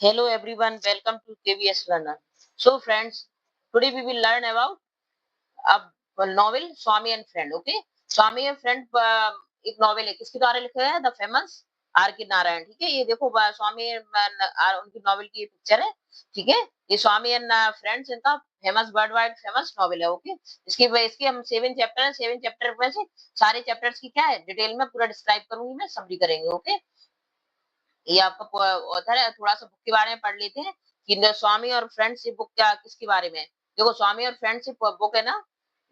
Hello everyone, welcome to KVS Learner. So friends, today we will learn about a novel Swami and Friend. Okay, Swami and Friend एक novel है, किसके द्वारा लिखा है? The famous are K Narayan. ठीक है, ये देखो स्वामी उनकी नॉवेल की पिक्चर है. ठीक है, ये स्वामी एंड फ्रेंड्स इनका famous world wide famous novel है. ओके, इसकी हम 7 चैप्टर है. 7 चैप्टर में से सारे चैप्टर्स की क्या है डिटेल में पूरा डिस्क्राइब करूंगी, मैं समरी करेंगे. ओके, ये आपका ऑथर है. थोड़ा सा बुक के बारे में पढ़ लेते हैं कि स्वामी और फ्रेंडशिप बुक क्या किसके बारे में है. देखो, स्वामी और फ्रेंडशिप बुक है ना,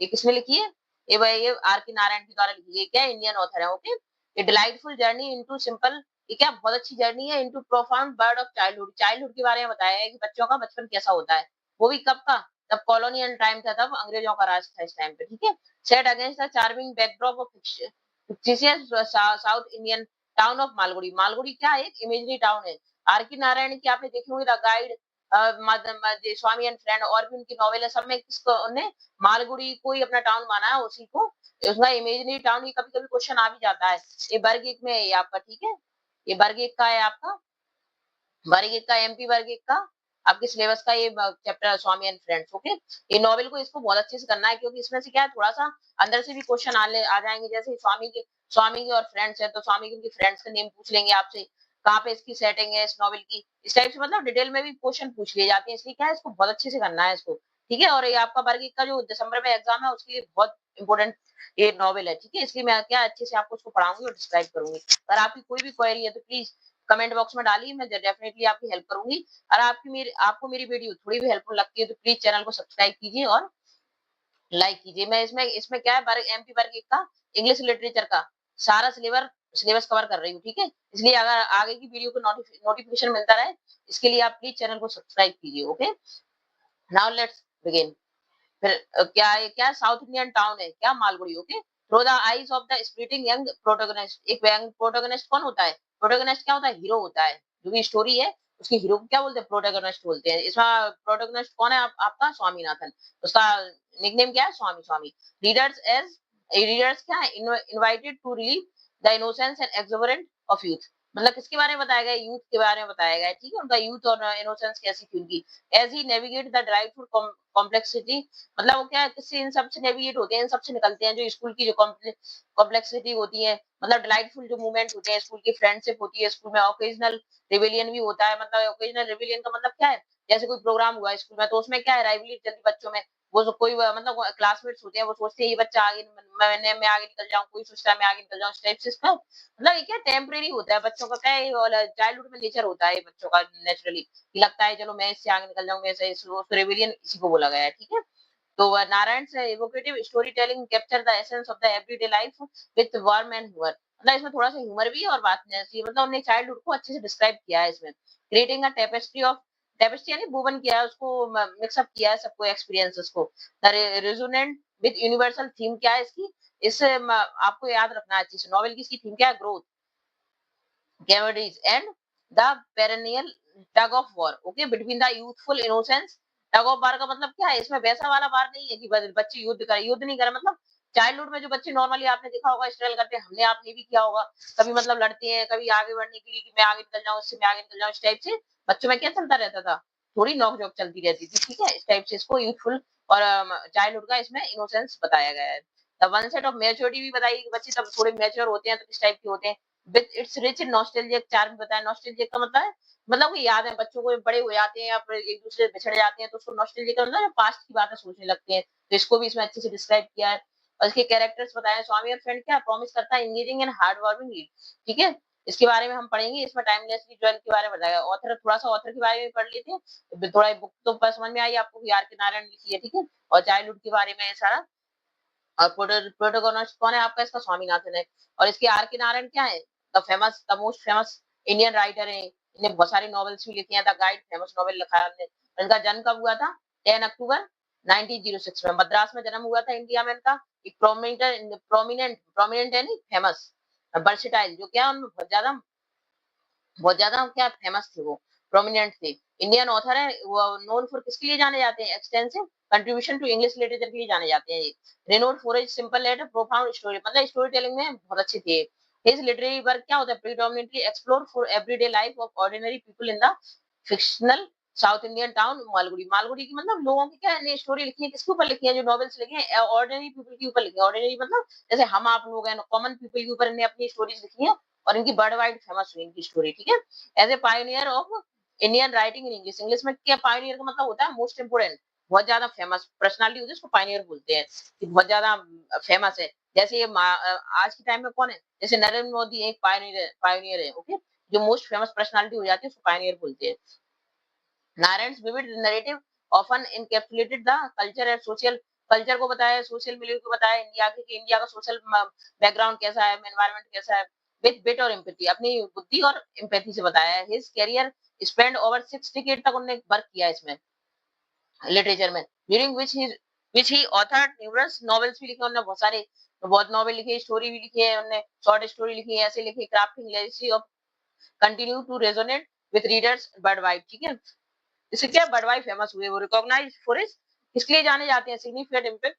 ये किसने लिखी है? ये आर के नारायण के द्वारा लिखी है. ये क्या है? इंडियन ऑथर है. ओके, ये डिलाइटफुल जर्नी इनटू सिंपल, ये क्या बहुत अच्छी जर्नी है into profound word of childhood. Childhood के बारे में बताया है कि बच्चों का बचपन कैसा होता है. वो भी कब का? तब कॉलोनियल टाइम था, तब अंग्रेजों का राज था इस टाइम पे. ठीक है, set against the charming backdrop of fictitious south Indian town of Malgudi. Malgudi क्या है? एक इमेजरी टाउन है. आर के नारायण की आपने देखी होंगी the guide, Swami and friend, और भी उनकी नॉवेल है. सब में किसको उन्होंने मालगुड़ी को ही अपना टाउन माना है, उसी को उसका इमेजरी टाउन. ये कभी कभी क्वेश्चन आ भी जाता है. ये वर्ग एक में है ये आपका. ठीक है, ये वर्ग एक का है आपका, वर्ग एक का, एमपी वर्ग एक का आपके सिलेबस का ये chapter Swami and friends. Okay, ये नॉवेल को इसको बहुत अच्छे से करना है, क्योंकि इसमें से क्या है, थोड़ा सा अंदर से भी क्वेश्चन आ जाएंगे. जैसे स्वामी के और फ्रेंड्स है, तो स्वामी के उनके फ्रेंड्स का नेम पूछ लेंगे आपसे. कहाँ पे इसकी सेटिंग है इस नॉवेल की, इस टाइप से मतलब डिटेल में भी क्वेश्चन पूछ लिए जाते हैं. इसलिए क्या है, इसको बहुत अच्छे से करना है इसको. ठीक है, और ये आपका वर्ग एक का जो दिसंबर में एग्जाम है, उसके लिए बहुत इंपॉर्टेंट ये नॉवेल है. ठीक है, इसलिए मैं क्या अच्छे से आपको उसको पढ़ाऊंगी और डिस्क्राइब करूंगी. अगर आपकी कोई भी क्वेरी है तो प्लीज कमेंट बॉक्स में डालिए, मैं डेफिनेटली आपकी हेल्प करूंगी. और आपको मेरी वीडियो थोड़ी भी हेल्पफुल लगती है तो प्लीज चैनल को सब्सक्राइब कीजिए और लाइक कीजिए. मैं इसमें इसमें क्या है, एमपी वर्ग एक का इंग्लिश लिटरेचर का सारा सिलेबस कवर कर रही हूँ. ठीक है, इसलिए अगर आगे की वीडियो को नोटिफिकेशन मिलता रहे, इसके लिए आप प्लीज चैनल को सब्सक्राइब कीजिए. Okay, now let's begin. फिर क्या साउथ इंडियन टाउन है क्या? Malgudi. Okay, through the eyes of the splitting young protagonist. एक यंग प्रोटोगनिस्ट कौन होता है? प्रोटोगनिस्ट क्या होता है? हीरो होता है. जो भी स्टोरी है उसके हीरो को क्या बोलते हैं? प्रोटोगनिस्ट बोलते हैं. इसमें प्रोटोगनिस्ट कौन है? आपका स्वामीनाथन. उसका निकनेम क्या है? स्वामी. स्वामी रीडर्स क्या है? Invited to relive the innocence and exuberant of youth. मतलब किसके बारे में बताया गया? यूथ के बारे में बताया गया है. ठीक है, उनका यूथ और इनोसेंस कैसी थी उनकी. As he navigate the drive complexity, मतलब वो क्या है, किससे इन सब से नेविगेट होते हैं, इन सब से निकलते हैं. जो स्कूल की जो कॉम्प्लेक्सिटी होती है, मतलब डिलाइटफुल जो मूवमेंट होते हैं, स्कूल की फ्रेंडशिप होती है, स्कूल में ओकेजनल रिविलियन भी होता है. मतलब ओकेजनल रिविलियन का मतलब क्या है? जैसे कोई प्रोग्राम हुआ स्कूल में, तो उसमें क्या है, राइवलरी चलती बच्चों में. वो जो कोई मतलब क्लासमेट्स होते हैं, वो सोचते हैं ये बच्चा आगे, मैं आगे निकल जाऊं, कोई सोचता है मैं आगे निकल जाऊं. इस टाइप से इसका मतलब ये क्या टेम्परेरी होता है बच्चों का. क्या है, चाइल्डहुड में नेचर होता है बच्चों का नेचुरली, लगता है चलो मैं इससे आगे निकल जाऊं, मैं रेविलियन इसी को बोला गया है. ठीक है, तो नारायण से evocative story telling capture the essence of the everyday life with warm and humour. मतलब इसमें थोड़ा सा ह्यूमर भी और बात नहीं, मतलब उन्होंने चाइल्डहुड को अच्छे से डिस्क्राइब किया है इसमें. क्रिएटिंग अ टेपेस्ट्री यानी वुवन किया है उसको, मिक्सअप किया है सबको एक्सपीरियंसेस को. रेजोनेंट विद यूनिवर्सल थीम क्या है इसकी, इससे आपको याद रखना है अच्छे से. नॉवेल की इसकी थीम क्या है? Growth, cavities and the perennial tug of war. Okay, between the youthful innocence. Tug of war का मतलब क्या है? इसमें वैसा वाला वार नहीं है कि बच्चे युद्ध करें, युद्ध नहीं करें. मतलब चाइल्डहुड में जो बच्चे नॉर्मली आपने देखा होगा स्ट्रगल करते हैं, हमने आपने भी किया होगा कभी, मतलब लड़ते हैं कभी आगे बढ़ने के लिए कि मैं आगे निकल जाऊं, इससे मैं आगे निकल जाऊं. इस टाइप से बच्चों में क्या चलता रहता था? थोड़ी नोक झोंक चलती रहती थी. ठीक है, इस टाइप से इसको यूथफुल और चाइल्डहुड का इसमें इनोसेंस बताया गया है. The one set of maturity भी बताई कि बच्चे तब थोड़े मैच्योर होते हैं, तो किस टाइप के होते हैं. With its rich nostalgic charm बताया. नॉस्टैल्जिक का मतलब है, मतलब वो याद है बच्चों को, बड़े हो जाते हैं या फिर एक दूसरे से बिछड़ जाते हैं, तो उसको नॉस्टैल्जिक का मतलब पास्ट की बातें सोचने लगते हैं. तो इसको भी इसमें अच्छे से डिस्क्राइब किया है. और इसके कैरेक्टर्स बताए. स्वामी और फ्रेंड क्या प्रॉमिस करता है? Engaging and hard warming read. ठीक है, इसके बारे में हम पढ़ेंगे. इसमें टाइमलेसली ज्वेल के बारे में बताया. ऑथर थोड़ा सा ऑथर के बारे में पढ़ लेते हैं, थोड़ा बुक तो समझ में आई आपको कि आर के नारायण लिखी है. ठीक है, और चाइल्डहुड के बारे में सारा. और प्रोटोगोनिस्ट कौन है आपका? इसका स्वामीनाथन है. और इसके आर के नारायण क्या है? The most famous Indian writer है. इन्हें बहुत सारी नॉवेल्स भी लिखी हैं. द गाइड फेमस नॉवेल लिखा है इन्होंने. इनका जन्म कब हुआ था? 10 अक्टूबर 1906 में मद्रास में जन्म हुआ था, इंडिया में. इनका एक प्रोमिनेंट यानी फेमस, वर्सेटाइल, जो क्या उनमें बहुत ज्यादा क्या फेमस थे, वो प्रोमिनेंट थे. इंडियन ऑथर है. वो नोन फॉर किसके लिए जाने जाते हैं? Extensive contribution to English literature के लिए जाने जाते हैं. Renowned for his simple letter profound story, मतलब स्टोरी टेलिंग में बहुत अच्छे थे. हिज लिटरेरी वर्क क्या होता है? Predominantly explore for everyday life of ordinary people in the fictional south Indian town Malgudi. Malgudi की मतलब लोगों की क्या है स्टोरी लिखी है, किसके ऊपर लिखी है, जो नॉवेल्स लिखे हैं ऑर्डिनरी पीपल के ऊपर लिखे हैं। ऑर्डिनरी मतलब जैसे हम आप लोग हैं, कॉमन पीपल के ऊपर इन्हें अपनी स्टोरीज लिखी है और इनकी वर्ल्ड वाइड फेमस हुई इनकी स्टोरी, ठीक है। As a pioneer of Indian writing in English. English में क्या पायोनियर का मतलब होता है मोस्ट इंपोर्टेंट, बहुत ज्यादा फेमस पर्सनालिटी होती है, उसको पायोनियर बोलते हैं कि बहुत ज्यादा फेमस है। जैसे ये आज के टाइम में कौन है, जैसे नरेंद्र मोदी एक पायोनियर है, ओके। जो मोस्ट फेमस पर्सनालिटी हो जाती है उसको पायोनियर बोलते हैं। Narayan's vivid narrative often encapsulated the culture and social culture को बताया, सोशल मिलियू को बताया, इंडिया के कि इंडिया का सोशल बैकग्राउंड कैसा है, एनवायरनमेंट कैसा है, विद बिट और एम्पैथी, अपनी बुद्धि और एम्पैथी से बताया है। His career spend over 6 decade तक उन्होंने वर्क किया इसमें लिटरेचर में, during which he authored numerous novels भी लिखे उन्होंने, बहुत सारे बहुत नॉवेल लिखे, स्टोरी भी लिखी है उन्होंने, शॉर्ट स्टोरी लिखी है, ऐसे लिखी, crafting legacy of continue to resonate with readers world wide, ठीक है। इससे क्या वर्ल्ड फेमस हुए, वो रिकॉग्नाइज फॉर हिज किस लिए जाने जाते हैं, सिग्निफिकेंट इम्पैक्ट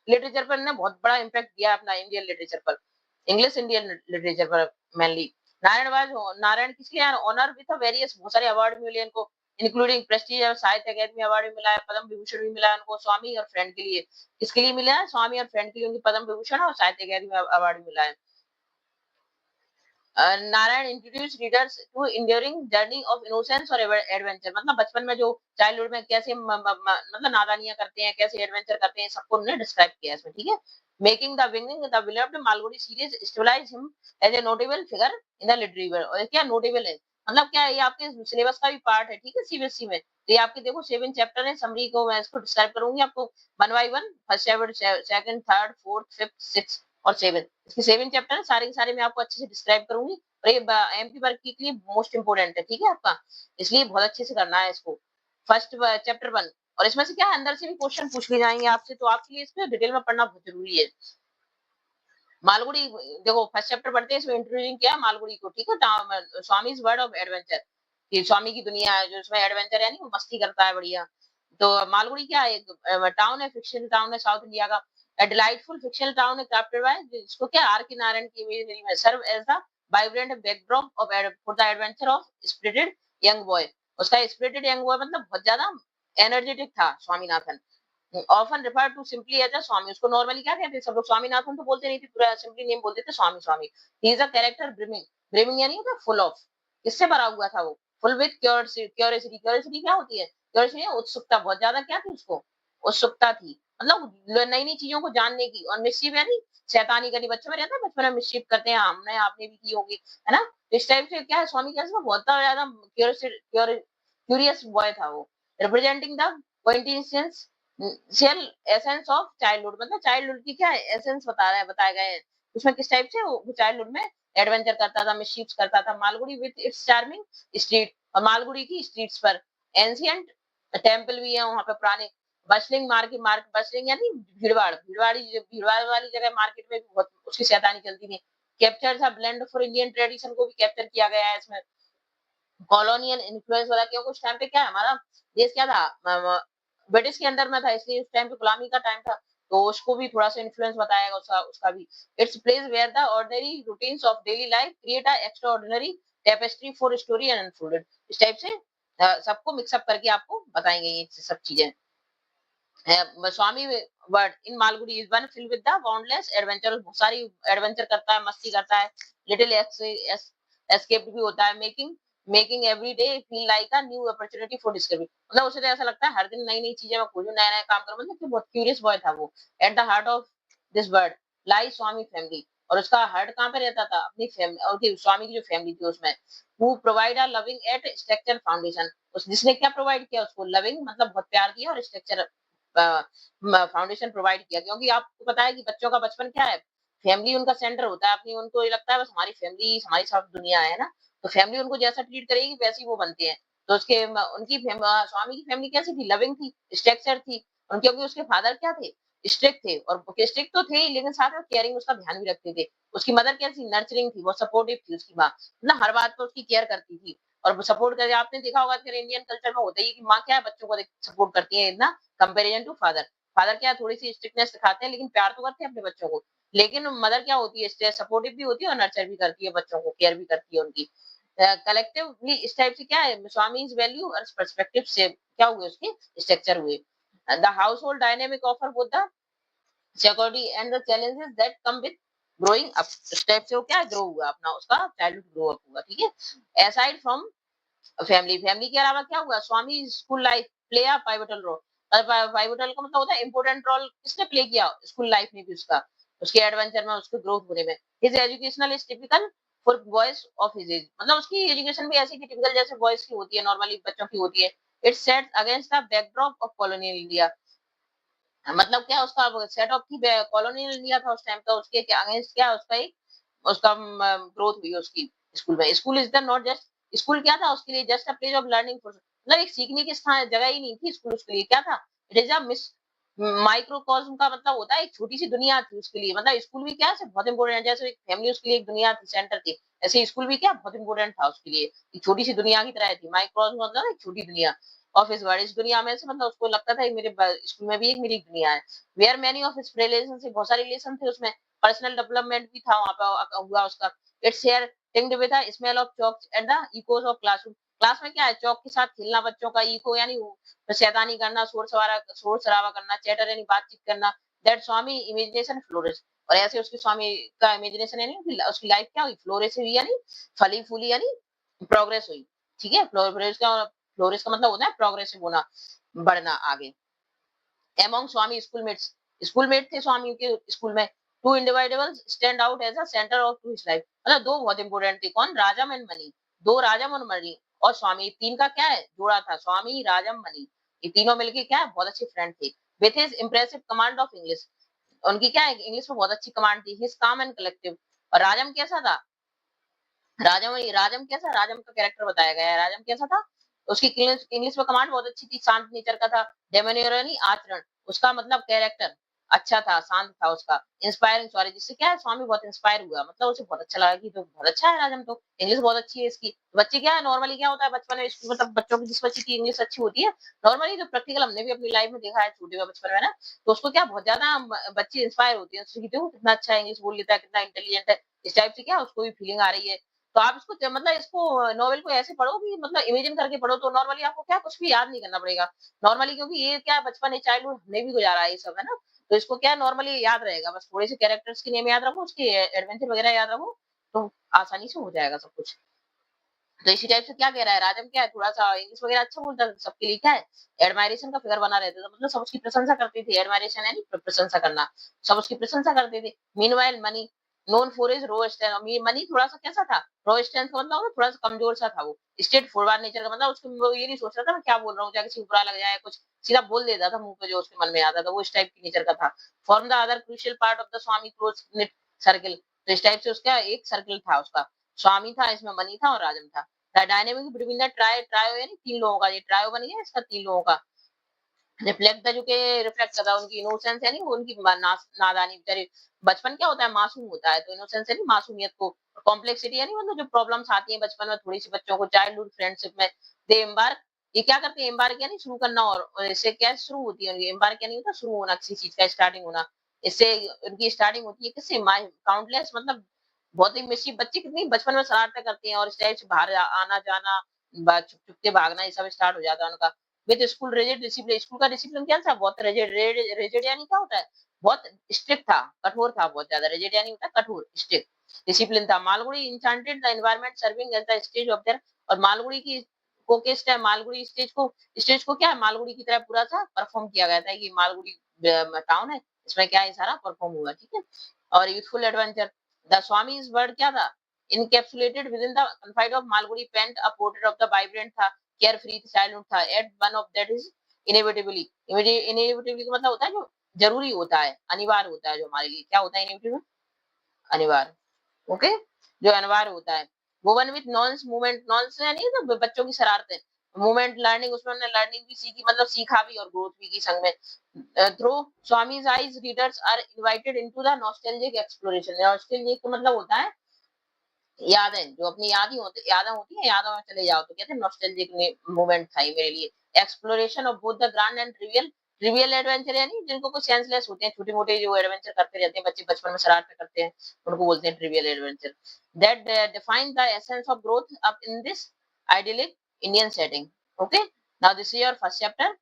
लिटरेचर पर ने बहुत बड़ा इम्पैक्ट दिया अपना इंडियन लिटरेचर पर, इंग्लिश इंडियन लिटरेचर पर मेनली। नारायण किस लिए ऑनर विद वेरियस बहुत सारे अवार्ड मिले इनको, इंक्लूडिंग प्रेस्टीज साहित्य अकादमी अवार्ड भी मिला है, पद्म विभूषण भी मिला है उनको, स्वामी और फ्रेंड के लिए, किसके लिए मिला है, स्वामी और फ्रेंड के लिए उनकी पद्म विभूषण और साहित्य अकादमी अवार्ड भी मिला है। Narayan introduce readers to enduring journey of innocence और एडवेंचर, मतलब बचपन में जो चाइल्डहुड में कैसे मतलब नादानियां करते हैं, कैसे एडवेंचर करते हैं, सबको उन्होंने डिस्क्राइब किया इसमें, ठीक है। Making the winning the beloved Malgudi series stabilize him as a notable figure in the literary world. और क्या नोटेबल है, मतलब क्या है, ये आपके सिलेबस का भी पार्ट है, ठीक है, सीबीएसई में। तो ये आपके देखो 7 चैप्टर है, समरी को मैं इसको डिस्क्राइब करूंगी आपको one by one, first chapter, second, third, fourth, fifth, six और सेवन, इसके 7 चैप्टर है, सारे के सारे मैं आपको अच्छे से डिस्क्राइब करूंगी। और ये एमपी वर्क के लिए मोस्ट इंपोर्टेंट है, ठीक है आपका, इसलिए बहुत अच्छे से करना है इसको। फर्स्ट चैप्टर 1, और इसमें से क्या है अंदर से भी क्वेश्चन पूछ लिए जाएंगे आपसे, तो आपके लिए इसमें डिटेल में पढ़ना बहुत जरूरी है। मालगुडी देखो फर्स्ट चैप्टर पढ़ते हैं, इसमें इंट्रोड्यूसिंग किया है मालगुडी को, ठीक है, स्वामीज वर्ल्ड ऑफ एडवेंचर, कि स्वामी की दुनिया है जो उसमें एडवेंचर है, नहीं वो मस्ती करता है बढ़िया। तो मालगुडी क्या है, एक टाउन है, फिक्शनल टाउन है साउथ इंडिया का, डिलाइटफुल फिक्शनल टाउन है क्राफ्टेड बाय, जिसको क्या आर के नारायण की इमेजरी में serve as the vibrant backdrop of for the adventure of spirited young boy. उसका स्पिरिटेड यंग बॉय मतलब बहुत ज्यादा एनर्जेटिक था Swaminathan, often refer to simply as a Swami, उसको नॉर्मली क्या कहते हैं सब लोग, स्वामीनाथन तो बोलते नहीं थे, पूरा सिंपली नेम बोलते थे Swami Swami. He is a character brimming, brimming यानी होता है फुल ऑफ, किससे भरा हुआ था वो, फुल विद क्यूरियोसिटी, क्यूरियोसिटी क्या होती है, क्यूरियोसिटी उत्सुकता, बहुत ज्यादा क्या थी उसको, उत्सुकता थी, मतलब नई नई चीजों को जानने की, और मिस्chief यानी शैतानी करनी, बच्चों में रहता है बचपन में मिस्chief करते हैं, हमने आपने भी की होगी, है ना। तो इस टाइप से क्या है स्वामी कैसे बहुत ज्यादा क्यूरियस बॉय था वो, representing the quintessence cell essence of childhood, मतलब चाइल्डहुड की क्या एसेंस बताए गए हैं उसमें, किस टाइप से वो चाइल्डहुड में एडवेंचर करता था, मिसशीप्स करता था। Malgudi with its charming street, और मालगुडी की स्ट्रीट्स पर एंशिएंट टेंपल भी है वहां पे पुराने, बस्लिंग मार्केट, बस्लिंग यानी भीड़भाड़ वाली जगह, मार्केट में भी बहुत उसकी शैतानी चलती थी। कैप्चर था ब्लेंड फॉर इंडियन ट्रेडिशन को भी कैप्चर किया गया है इसमें, कॉलोनियल इन्फ्लुएंस वाला, क्योंकि उस टाइम पे क्या है हमारा देश क्या था, ब्रिटिश के अंदर में था, इसलिए उस टाइम पे गुलामी का टाइम था, तो उसको भी थोड़ा सा इन्फ्लुएंस बताएगा उसका भी। It's place where the ordinary routines of daily life create a extraordinary tapestry for story and unfolded, इस टाइप से सबको मिक्सअप करके आपको बताएंगे ये सब चीजें। Swami world in Malgudi is one filled with the boundless adventure, बहुत सारी एडवेंचर करता है, मस्ती करता है, लिटिल एस्केप भी होता है, making every day feel like a new opportunity for discovery, मतलब उसे तो ऐसा लगता है हर दिन नई नई चीजें मैं खोजूं, नया नया काम करूं, मतलब कि बहुत क्यूरियस बॉय था वो। At the heart of this bird lie Swami family, और उसका हार्ट कहाँ पे रहता था, अपनी फैमिली, और स्वामी की जो फैमिली थी उसमें, who provide a loving at structure foundation, उस जिसने क्या प्रोवाइड किया उसको, लविंग मतलब बहुत प्यार दिया, और स्ट्रक्चर फाउंडेशन प्रोवाइड किया, क्योंकि आपको पता है कि बच्चों का बचपन क्या है, फैमिली उनका सेंटर होता है, अपनी उनको ये लगता है बस हमारी फैमिली हमारी सब दुनिया है ना, तो फैमिली उनको जैसा ट्रीट करेगी वैसे ही वो बनते हैं। तो स्वामी की फैमिली कैसी थी, लविंग थी, स्ट्रक्चर थी, और क्योंकि उसके फादर क्या थे, स्ट्रिक्ट थे, और स्ट्रिक्ट तो थे ही लेकिन साथ में केयरिंग उसका ध्यान भी रखते थे। उसकी मदर कैसी, नर्चरिंग थी, बहुत सपोर्टिव थी उसकी माँ, मतलब हर बात पर उसकी केयर करती थी और सपोर्ट करके, आपने देखा होगा कि इंडियन कल्चर में होता ही है कि माँ क्या है बच्चों को सपोर्ट करती है इतना, कंपेरिजन टू फादर। फादर क्या थोड़ी सी स्ट्रिक्टनेस दिखाते हैं लेकिन प्यार तो करते हैं अपने बच्चों को, लेकिन मदर क्या होती है, सपोर्टिव भी होती है और नर्चर भी करती है बच्चों को, केयर भी करती है उनकी। कलेक्टिवली इस टाइप से क्या है, स्वामीज वैल्यू और पर्सपेक्टिव से क्या हुए, उसके स्ट्रक्चर हुए। The house hold dynamic offer both the security and the challenges that come with growing up. Step से वो क्या ग्रो हुआ, अपना उसका चाइल्डहुड ग्रो अप हुआ, ठीक है। असाइड फ्रॉम फैमिली, फैमिली के अलावा क्या हुआ, Swami school life play a pivotal role. Pivotal का मतलब होता है इंपॉर्टेंट रोल, किसने प्ले किया स्कूल लाइफ में भी उसका, उसके एडवेंचर में, उसके ग्रोथ होने में। His educational is typical for boys of his age, मतलब उसकी एजुकेशन भी ऐसी की टिपिकल जैसे बॉयज की होती है, नॉर्मली बच्चों की होती है। It set against the backdrop of colonial India, मतलब क्या उसका सेट ऑफ की कॉलोनियल इंडिया था उस टाइम का, उसके अगेंस्ट क्या उसका एक उसका ग्रोथ हुई उसकी स्कूल में। School is the not just, school क्या था उसके लिए, just a place of learning, मतलब एक सीखने की स्थान जगह ही नहीं थी स्कूल उसके लिए, क्या था, इट इज अ मिस माइक्रोकॉस्म का मतलब होता है एक छोटी सी दुनिया थी उसके लिए। मतलब स्कूल भी क्या है बहुत इंपॉर्टेंट है, जैसे एक फैमिली उसके लिए एक दुनिया थी, सेंटर थी, ऐसे स्कूल भी क्या बहुत इंपॉर्टेंट था उसके लिए, एक छोटी सी दुनिया की तरह थी। माइक्रोकॉस्म मतलब एक छोटी दुनिया ऑफ हिज वर्ल्ड, इस दुनिया में से मतलब उसको लगता था कि मेरे स्कूल में भी एक मेरी दुनिया है। Where many of his relationship, बहुत सारे रिलेशन थे उसमें, पर्सनल डेवलपमेंट भी था वहां पे हुआ उसका। It's share tinged with the smell of chalk and the echoes of classroom. Class में क्या है, चौक के साथ खेलना, बच्चों का इको यानी शैतानी करना, शोर शराबा करना, चैटर यानी बातचीत करना। दैट स्वामी इमेजिनेशन फ्लोरिश, और ऐसे उसके स्वामी का इमेजिनेशन यानी उसकी लाइफ क्या हुई, फ्लोरिश हुई, यानी फली फूली, यानी प्रोग्रेस हुई। ठीक है, फ्लोरिश का मतलब होता है प्रोग्रेसिव होना, बढ़ना आगे। among Swami schoolmates, schoolmate थे स्वामी के स्कूल में। Two individuals stand out as a centre of to his life, मतलब दो बहुत इंपॉर्टेंट थे, कौन, राजम एंड मनी, दो राजम और मणि। और स्वामी तीन का क्या है जोड़ा था, स्वामी राजम मणि, ये तीनों मिलके क्या है बहुत अच्छे फ्रेंड थे। With his impressive command of English, उनकी क्या है इंग्लिश में बहुत अच्छी कमांड थी। हिज काम एंड कलेक्टिव, और राजम कैसा था, राजम राजम कैसा, राजम का कैरेक्टर बताया गया है, राजम कैसा था, उसकी इंग्लिश में कमांड बहुत अच्छी थी, शांत नेचर का था। डेमोनियरनी आचरण, उसका मतलब कैरेक्टर अच्छा था, शांत था उसका। इंस्पायरिंग सॉरी, जिससे क्या है स्वामी बहुत इंस्पायर हुआ, मतलब उसे बहुत अच्छा लगा कि तो बहुत अच्छा है राजम, तो इंग्लिश बहुत अच्छी है इसकी। बच्चे क्या है नॉर्मली क्या होता है बचपन में मतलब बच्चों की, जिस बच्चे की इंग्लिश अच्छी होती है नॉर्मली, जो प्रैक्टिकल हमने भी अपनी लाइफ में देखा है छोटे में बचपन में ना, तो उसको क्या बहुत ज्यादा बच्चे इंस्पायर होते हैं उससे कि देखो कितना अच्छा इंग्लिश बोल लेता है, कितना इंटेलिजेंट है, इस टाइप से क्या उसको भी फीलिंग आ रही है। तो आप इसको मतलब इसको नॉवेल को ऐसे पढ़ो कि मतलब इमेजिन करके पढ़ो, तो नॉर्मली आपको क्या कुछ भी याद नहीं करना पड़ेगा नॉर्मली, क्योंकि ये क्या बचपन है, चाइल्डहुड हमने भी गुजारा है ये सब, है ना। तो इसको क्या नॉर्मली याद रहेगा, बस थोड़े से कैरेक्टर्स के नेम याद रखो, उसके एडवेंचर वगैरह याद रखो, तो आसानी से हो जाएगा सब कुछ। तो इसी टाइप से क्या कह रहा है राजम, क्या है थोड़ा सा इंग्लिश वगैरह अच्छा बोलता था, सबके लिए क्या है एडमायरेशन का फिगर बना रहता था, मतलब सब उसकी प्रशंसा करते थे, एडमायरेशन यानी प्रशंसा करना, सब उसकी प्रशंसा करते थे। Meanwhile Mani known for his raw strength, Mani थोड़ा सा कैसा था, रो स्ट्रेंथ का मतलब थोड़ा सा कमजोर सा था, वो स्ट्रेट फॉरवर्ड नेचर का, मतलब उसको वो ये नहीं सोच रहा था मैं क्या बोल रहा हूँ, क्या किसी को बुरा लग जाए कुछ, सीधा बोल देता था मुंह पे जो उसके मन में आता था, वो इस टाइप की नेचर का था। Form the other crucial part of the Swami close knit circle, तो इस टाइप से उसका एक सर्किल था उसका, स्वामी था इसमें, मनी था और राजम था। डायनेमिक बिटवीन द ट्रायो यानी तीन लोगों का, ये ट्रायो बन गया इसका तीन लोगों का। रिफ्लेक्ट था जो कि रिफ्लेक्ट करता है उनकी इनोसेंस यानी वो उनकी नादानी, बेचारे बचपन क्या होता है मासूम होता है, तो इनोसेंस यानी मासूमियत को, कॉम्प्लेक्सिटी यानी मतलब जो प्रॉब्लम्स आती हैं बचपन में थोड़ी सी बच्चों को चाइल्डहुड फ्रेंडशिप में। दे एम्बार्क, ये क्या करते हैं एम्बार्क यानी शुरू करना, और इससे क्या शुरू होती है उनकी, एम्बार्क यानी होता है शुरू होना किसी चीज का, स्टार्टिंग होना, इससे उनकी स्टार्टिंग होती है किससे, काउंटलेस, मतलब बहुत ही मिस्chief, बच्चे कितनी बचपन में शरारतें करते हैं और इस टाइप से बाहर आना जाना, छुप छुप के भागना, ये सब स्टार्ट हो जाता है उनका। With school rigid discipline, school का डिसिप्लिन क्या था बहुत रिजिड, रिजिड यानी क्या होता है बहुत स्ट्रिक्ट था, कठोर था बहुत ज्यादा, रिजिड यानी होता है कठोर, स्ट्रिक्ट डिसिप्लिन था। Malgudi enchanted the environment serving as the stage of there, और मालगुडी की को किस टाइम मालगुडी स्टेज को क्या है मालगुडी की तरह पूरा सा परफॉर्म किया गया था, कि मालगुडी टाउन है इसमें क्या है सारा परफॉर्म हुआ, ठीक है। और youthful adventure, the Swami's word क्या था, encapsulated within the confines of Malgudi penned a portrait of the vibrant था, carefree childhood था, at one of that is inevitably, inevitably का मतलब होता है जो जरूरी होता है, अनिवार्य होता है, जो हमारे लिए क्या होता है inevitably, अनिवार्य, ओके, जो अनिवार्य होता है। वुमन विथ नॉन्स मूवमेंट, नॉन्स यानी तो बच्चों की शरारतें, मूवमेंट लर्निंग, उसमें हमने लर्निंग भी सीखी, मतलब सीखा भी और ग्रोथ भी की संग में। Through Swami's eyes readers are invited into the nostalgic exploration, nostalgic का मतलब होता है यादें, जो अपनी यादें होती है, यादों में चले जाओ, तो कहते हैं नॉस्टैल्जिक मोमेंट था ये मेरे लिए। Exploration of both the grand and trivial trivial adventure यानी जिनको कोई सेंसलेस होते हैं, छोटे मोटे जो एडवेंचर करते रहते हैं बच्चे, बचपन में शरारतें करते हैं, उनको बोलते हैं trivial adventure. That define the essence of growth up in this idyllic Indian setting. Okay, now this is your first chapter.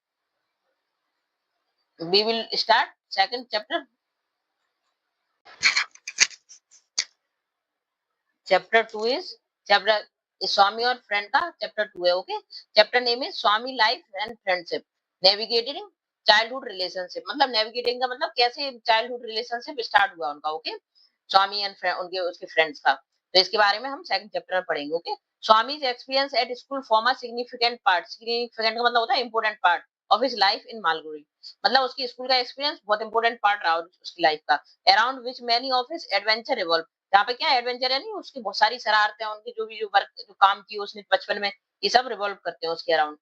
We will start second chapter. Chapter 2 is chapter स्वामी और फ्रेंड का चैप्टर 2 है। Okay, chapter name is Swami life and friendship, navigating childhood relationship. मतलब navigating का मतलब कैसे childhood relationship start हुआ उनका। Okay, Swami and उनके उसके फ्रेंड्स का, तो इसके बारे में हम सेकंड चैप्टर में पढ़ेंगे। Okay, Swami's experience at school form a significant part। significant का मतलब होता है important part of his life in Malgudi. मतलब उसकी स्कूल का एक्सपीरियंस बहुत इंपॉर्टेंट पार्ट रहा उसकी लाइफ का। Around which many of his adventure revolve. यहाँ पे क्या एडवेंचर है, नहीं उसकी बहुत सारी शरारतें, उनकी जो भी जो वर्क जो काम की उसने बचपन में, ये सब रिवॉल्व करते हैं उसके अराउंड।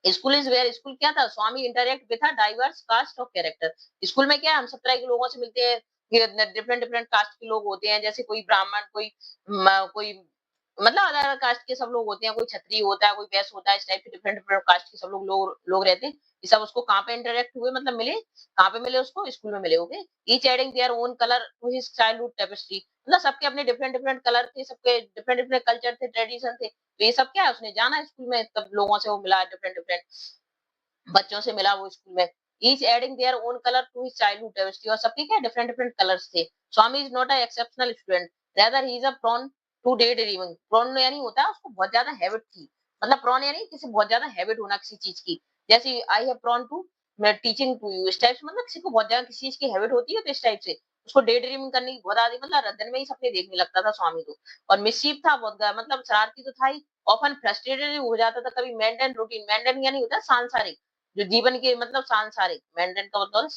स्कूल इज वेयर, स्कूल क्या था, Swami interact with diverse cast of character. School में क्या हम सब तरह के लोगों से मिलते हैं, डिफरेंट डिफरेंट कास्ट के लोग होते हैं, जैसे कोई ब्राह्मण, कोई मतलब अलग अलग कास्ट के सब लोग होते हैं, कोई क्षत्रिय होता है, कोई वैश्य होता है, इस टाइप के डिफरेंट डिफरेंट कास्ट के सब लोग रहते हैं। ये सब उसको कहाँ पे इंटरेक्ट हुए, मतलब मिले, कहाँ पे मिले उसको, स्कूल में मिले। Okay, each adding their own colour to his childhood tapestry. मतलब सबके अपने डिफरेंट डिफरेंट कलर थे, सबके डिफरेंट डिफरेंट कल्चर थे, ट्रेडिशन थे। तो ये सब क्या है, उसने जाना स्कूल में, तब लोगों से वो मिला, डिफरेंट डिफरेंट बच्चों से मिला वो स्कूल में। Each adding their own colour to his childhood tapestry. और सबके क्या डिफरेंट डिफरेंट कलर्स थे। Swami is not a exceptional student, rather he is a prone to day dreaming. Prone यानी होता है उसको बहुत ज्यादा हैबिट थी, मतलब प्रोन यानी किसी बहुत ज्यादा हैबिट होना किसी चीज की। जैसे I have prone to teaching to you, इस टाइप से, मतलब किसी को बहुत ज्यादा किसी चीज की हैबिट होती है, तो इस टाइप से उसको डे ड्रीमिंग करने की बहुत आदि, मतलब दिन में ही सपने देखने लगता था स्वामी को। और मिसचीफ था बहुत, मतलब शरारती तो था ही। ऑफन फ्रस्ट्रेटेड हो जाता था कभी। मेंटेन रूटीन, मेंटेन यानी होता है सांसारिक, जो जीवन के मतलब सांसारिक, मेंटेन का मतलब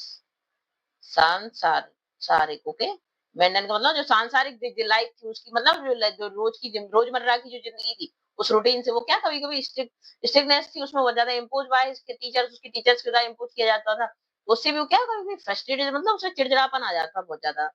सांसारिक। ओके, मेंटेन का मतलब जो सांसारिक लाइफ थी उसकी, मतलब जो रोज की रोजमर्रा की जो जिंदगी थी, उस रूटीन से वो क्या कभी कभी स्ट्रिक्टनेस थी उसमें बहुत ज्यादा इम्पोज बाय उसके टीचर्स, उसके टीचर्स के द्वारा इम्पोज किया जाता था। उससे भी वो क्या कभी कभी फ्रस्ट्रेटेड, मतलब उसे चिड़चिड़ापन आ जाता बहुत ज्यादा।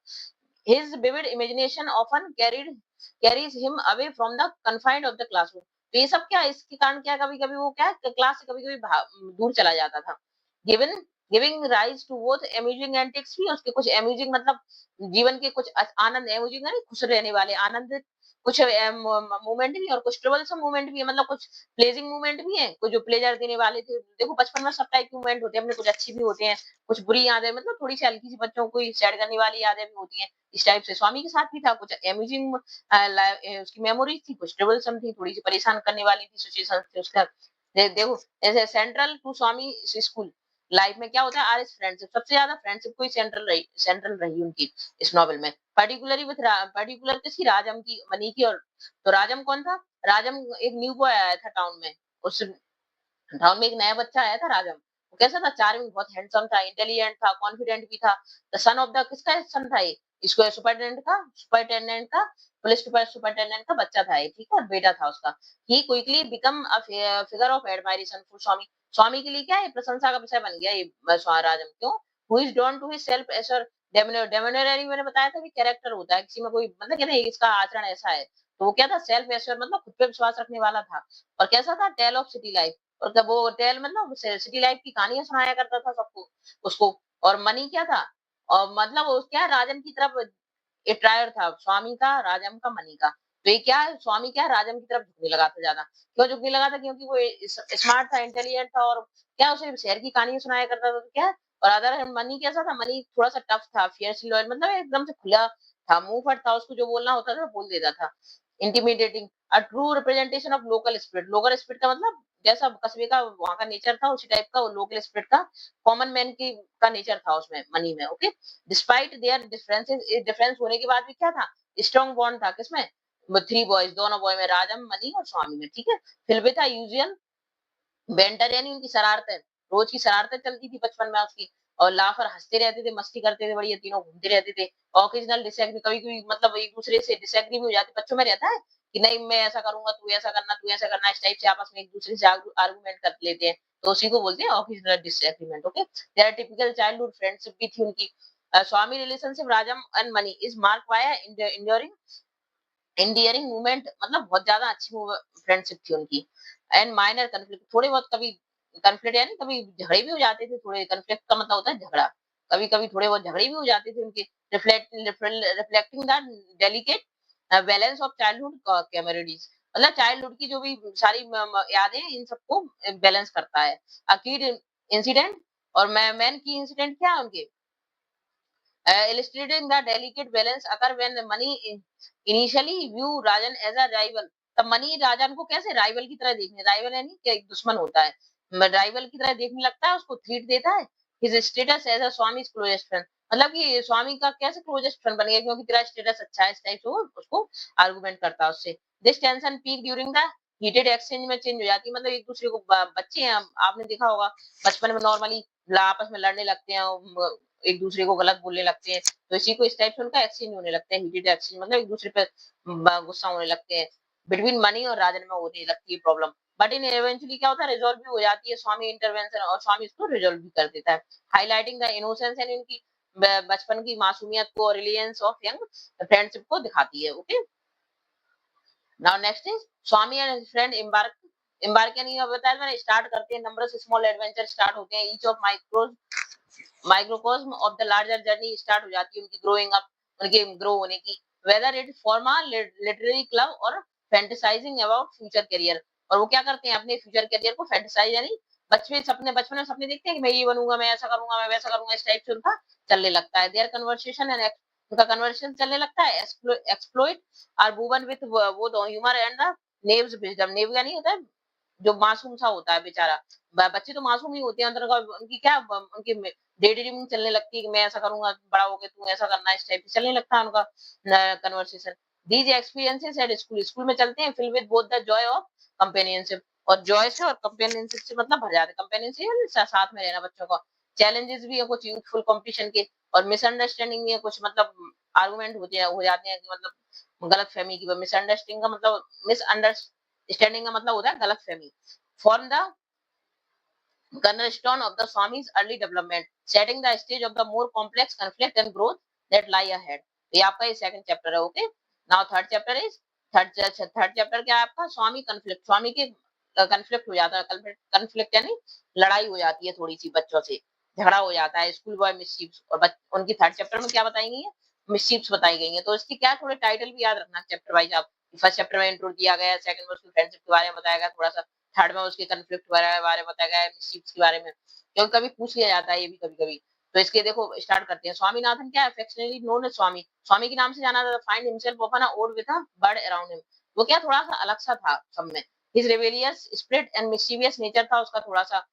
His vivid imagination often carries him away from the confines of the classroom। तो ये सब क्या, इसके कारण क्या कभी कभी वो क्या क्लास से कभी कभी दूर चला जाता था। Given giving rise to both amusing antics भी, उसके कुछ अम्यूजिंग मतलब जीवन के कुछ आनंद, अम्यूजिंग यानी खुश रहने वाले आनंद कुछ मोमेंट भी, और कुछ ट्रबलसम मोमेंट भी है, मतलब कुछ प्लेजिंग मोमेंट भी है, कुछ जो प्लेजर देने वाले थे। देखो बचपन में सब टाइप के मोमेंट होते हैं अपने, कुछ अच्छी भी होते हैं, कुछ बुरी यादें, मतलब थोड़ी सी हल्की सी बच्चों को सैड करने वाली यादें भी होती हैं। इस टाइप से स्वामी के साथ भी था, कुछ अम्यूजिंग उसकी मेमोरीज थी, कुछ ट्रबलसम थी, थोड़ी सी परेशान करने वाली थी सिचुएशन थी उसका। देखो जैसे central to Swami school life में क्या होता है, आर इज फ्रेंडशिप। सबसे ज्यादा फ्रेंडशिप को ही सेंट्रल रही उनकी इस नॉवल में। पर्टिकुलरली विथ पर्टिकुलर किसी राजम की, मनी की। और तो राजम कौन था, राजम एक न्यू बॉय आया था टाउन में। उस टाउन में एक नया बच्चा आया था राजम। वो कैसा था, चार्मिंग, बहुत हैंडसम था, इंटेलिजेंट था, कॉन्फिडेंट भी था। द सन ऑफ द, किसका सन था ये, इसको सुपरटेंडेंट का पुलिस सुपरटेंडेंट का बच्चा था ये, ठीक है, बेटा था उसका। He quickly become a figure of admiration for Swami. Swami के लिए क्या है, प्रशंसा का विषय बन गया ये राजम। क्यों, who is drawn to his self assure demeanour. Demeanour यानी मैंने बताया था कि कैरेक्टर होता है किसी में, कोई मतलब कहते हैं इसका आचरण ऐसा है। तो वो क्या था, सेल्फ एश्योर मतलब खुद पे विश्वास रखने वाला था। और कैसा था, टेल ऑफ सिटी लाइफ। और जब वो टेल मतलब सिटी लाइफ की कहानियां सुनाया करता था सबको उसको। और मनी क्या था, और मतलब वो क्या राजन की तरफ अट्रायर था, स्वामी का, राजम का, मनी का। तो ये क्या है, स्वामी क्या राजम की तरफ झुकने लगा था ज्यादा। क्यों झुकने लगा था, क्योंकि वो स्मार्ट था, इंटेलिजेंट था, और क्या उसे शहर की कहानियां सुनाया करता था, तो क्या। और अदर मनी कैसा था, मनी थोड़ा सा टफ था, फियर्सली लॉयल, मतलब एकदम से खुला था, मुंह फट था, उसको जो बोलना होता था बोल देता था। Intimidating, a true representation of local spirit. Local spirit का मतलब जैसा कस्बे का वहां का नेचर था, उसी टाइप का वो लोकल स्पिरिट का, कॉमन मैन की का नेचर था उसमें, मनी में। Okay, despite there differences, difference होने के बाद भी क्या था, स्ट्रॉन्ग बॉन्ड था किसमें, थ्री बॉयज, दोनों बॉय में, राजम, मनी और स्वामी में, ठीक है। फिर भी था यूजुअल बेंटर यानी उनकी शरारतें, रोज की शरारतें चलती थी बचपन में उसकी। और लाफर हंसते रहते थे, मस्ती करते थे, बढ़िया तीनों घूमते रहते थे। ऑकेजनल डिसएग्री, कभी कभी मतलब एक दूसरे से डिसएग्री भी हो जाते, बच्चों में रहता है कि नहीं मैं ऐसा करूंगा, तू ऐसा करना, तू ऐसा करना, इस टाइप से आपस में एक दूसरे से आर्गुमेंट कर लेते हैं। तो उसी को बोलते हैं occasional disagreement. Okay, their typical childhood friendship भी थी उनकी। Swami relationship Rajam and Mani is mark by enduring endearing movement, मतलब बहुत ज्यादा अच्छी फ्रेंडशिप थी उनकी। एंड माइनर कॉन्फ्लिक्ट, थोड़े बहुत कभी कॉन्फ्लिक्ट यानी कभी झगड़े भी हो जाते थे थोड़े, कॉन्फ्लिक्ट का मतलब होता है झगड़ा। कभी-कभी थोड़े बहुत झगड़े भी हो जाते थे उनके, reflecting the delicate balance of childhood camaraderie, मतलब चाइल्डहुड की जो भी सारी यादें हैं, इन सबको बैलेंस करता है। अकीड इंसिडेंट और मैन की इंसिडेंट क्या है उनके, illustrating the delicate balance occur when money initially view Rajan as a rival। तब मनी राजन को कैसे राइवल की तरह देखने, राइवल यानी कि एक दुश्मन होता है, राइवल की तरह देखने लगता है, उसको थ्रीट देता है। His status as a Swami closest friend, मतलब कि स्वामी का कैसे क्लोजेस्ट फ्रेंड बन गया, क्योंकि तेरा स्टेटस अच्छा है, इस टाइप से वो उसको आर्गुमेंट करता है उससे। This tension peak during the heated exchange में चेंज हो जाती है, मतलब एक दूसरे को बच्चे हैं, आपने देखा होगा बचपन में नॉर्मली आपस में लड़ने लगते हैं, एक दूसरे को गलत बोलने लगते हैं, तो इसी को इस टाइप से उनका एक्सचेंज होने लगता है, हीटेड एक्सचेंज, मतलब एक दूसरे पे गुस्सा होने लगते हैं। बिटवीन मनी और राजन में होने लगती है प्रॉब्लम, बट इन इवेंचुअली क्या होता है, रिजॉल्व भी हो जाती है, स्वामी इंटरवेंशन और स्वामी इसको रिजॉल्व भी कर देता है। हाईलाइटिंग द इनोसेंस एंड इनकी बचपन की मासूमियत को, रिलीजियंस ऑफ यंग फ्रेंडशिप को दिखाती है। Okay, now next is Swami and his friend embark यानी बताया मैंने, स्टार्ट करते हैं, नंबर स्मॉल एडवेंचर स्टार्ट होते हैं, each of microcosm of the larger journey start हो जाती है उनकी ग्रोइंग अप, उनके ग्रो होने की, whether it form a literary club और फैंटेसाइजिंग अबाउट फ्यूचर करियर। और वो क्या करते हैं, अपने फ्यूचर करियर को फैंटेसाइज यानी बचपन में सपने देखते हैं कि मैं ये बनूंगा, मैं ऐसा करूंगा, मैं वैसा करूंगा, इस टाइप से उनका चलने लगता है। देयर कन्वर्सेशन एंड उनका कन्वर्सेशन चलने लगता है, एक्सप्लोइट आर वुवन विद वो the humour and the naive's wisdom, naive यानी होता है जो मासूम सा होता है बेचारा, बच्चे तो मासूम ही होते हैं अंदर का, उनकी क्या उनकी डे ड्रीमिंग चलने लगती है कि मैं ऐसा करूंगा, बड़ा होके तू ऐसा करना, इस टाइप से चलने लगता है उनका conversation. These experiences at school, school में चलते हैं, fill with both the joy of companionship, और जॉय से और कंपेनियनशिप से मतलब भर जाते, कंपेनियनशिप साथ में रहना बच्चों का। चैलेंजेस भी है कुछ यूथफुल कंपटीशन के, और मिसअंडरस्टैंडिंग भी है कुछ, मतलब आर्गुमेंट होते हैं, हो जाते हैं कि मतलब गलत फहमी की, मिसअंडरस्टैंडिंग का मतलब मिसअंडरस्टैंडिंग का मतलब होता है गलत फहमी। Form the cornerstone of the Swami's early development, setting the stage of the more complex conflict and growth that lie ahead। ये आपका ये सेकंड चैप्टर है। Okay, now third chapter is, third chapter क्या है आपका, स्वामी कन्फ्लिक्ट, स्वामी के conflict हो जाता है, कन्फ्लिक्ट यानी लड़ाई हो जाती है थोड़ी सी बच्चों से, झगड़ा हो जाता है, स्कूल बॉय मिसचीफ्स, और उनकी थर्ड चैप्टर में क्या बताई गई है, मिसचीफ्स बताई गई है। तो इसकी क्या थोड़े टाइटल भी याद रखना चैप्टर वाइज आप, फर्स्ट चैप्टर में इंट्रो दिया गया, सेकंड में उसकी फ्रेंडशिप के बारे में बताया गया थोड़ा सा, थर्ड में उसके कन्फ्लिक्ट बारे में बताया गया है, मिसचीफ्स के बारे में, क्योंकि कभी पूछ लिया जाता है ये भी कभी-कभी। तो इसके देखो स्टार्ट करते हैं। स्वामीनाथन क्या है, affectionately known as Swami, Swami के नाम से जाना जाता, find himself of an odd with a world around him, वो क्या थोड़ा-सा अलग-सा था सब में। His rebellious spirit and mischievous nature था उसका थोड़ा-सा,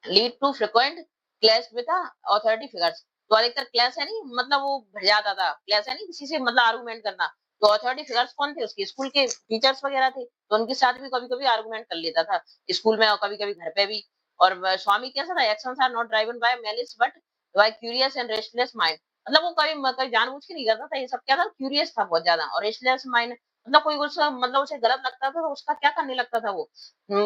lead to frequent clash with the authority figures, तो अधिकतर क्लैश है नहीं, मतलब वो भिड़ जाता था, क्लैश है नहीं किसी से मतलब आर्गुमेंट करना, तो अथॉरिटी फिगर्स कौन थे उसके, स्कूल के टीचर्स वगैरह थे, तो उनके साथ भी कभी-कभी आर्गुमेंट कर लेता था स्कूल में और कभी-कभी घर पे भी। और स्वामी कैसा था, actions are not driven by malice but by curious and restless mind, मतलब वो कभी जानबूझ के नहीं करता था ये सब, क्या था, क्यूरियस था बहुत ज्यादा, और रेस्टलेस माइंड मतलब कोई कुछ मतलब उसे गलत लगता था तो उसका क्या करने लगता था वो,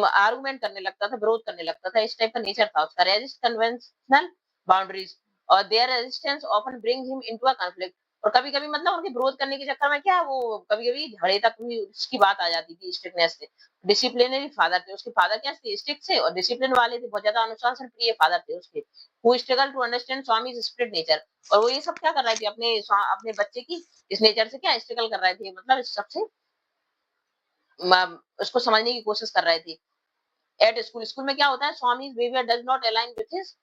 आर्गुमेंट करने लगता था, विरोध करने लगता था, इस टाइप का नेचर था उसका। रेजिस्ट कन्वेंशनल बाउंड्रीज और their resistance often bring him into a conflict, और कभी-कभी मतलब उनके विरोध करने के चक्कर में क्या है वो कभी-कभी झगड़े तक भी उसकी बात आ जाती थी स्ट्रिक्टनेस से। डिसिप्लिनरी फादर थे, उसके फादर क्या थे, स्ट्रिक्ट थे और डिसिप्लिन वाले थे, बहुत ज्यादा अनुशासन प्रिय फादर थे उसके, who struggle to understand Swami's spirit nature, और वो ये सब क्या कर रहे थे, अपने बच्चे की इस नेचर से क्या स्ट्रगल कर रहे थे, मतलब इस सबसे उसको समझने की कोशिश कर रहे थे। एट स्कूल, स्कूल में क्या होता है, Swami's behaviour does not align with his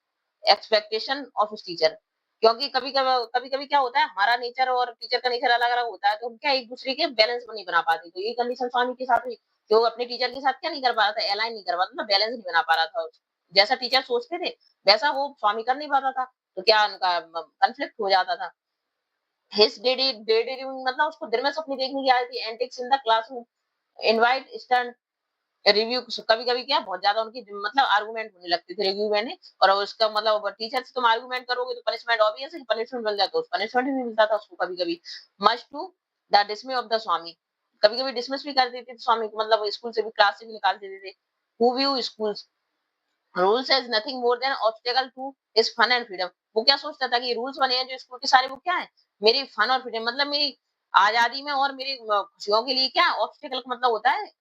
expectation of his teacher, क्योंकि कभी-कभी क्या होता है, हमारा नेचर और टीचर का नेचर अलग-अलग होता है, तो हम क्या एक दूसरे के बैलेंस नहीं बना पाते, तो ये कंडीशन स्वामी के साथ हुई कि वो अपने टीचर के साथ क्या नहीं कर पा रहा था, अलाइन नहीं कर पा रहा था, बैलेंस नहीं बना पा रहा था, जैसा टीचर सोचते थे वैसा वो स्वामी कर नहीं पाता था, तो क्या उनका कॉन्फ्लिक्ट हो जाता था। हिज डे ड्रीमिंग मतलब उसको दिन में सपने देखने की आदत थी, antics in the classroom invite stern review, कभी-कभी क्या बहुत ज़्यादा उनकी मतलब आर्गुमेंट होने लगते थे रिव्यू में नहीं, और उसका मतलब टीचर से तुम आर्गुमेंट करोगे तो पनिशमेंट ऑब्वियस है कि पनिशमेंट मिल जाता है, पनिशमेंट भी मिलता था उसको कभी-कभी। Much to the dismay of the Swami, कभी-कभी डिसमिस भी कर देते थे स्वामी को, मतलब स्कूल से भी, क्लास से भी निकाल देते थे। Who view school's rules as nothing more than obstacle to his fun and freedom, वो क्या सोचता था कि रूल्स बने हैं जो स्कूल के सारे, वो क्या है, मेरी फन और फ्रीडम, मतलब मेरी आज़ादी में और मेरी खुशियों के लिए क्या ऑब्स्टेकल का मतलब होता है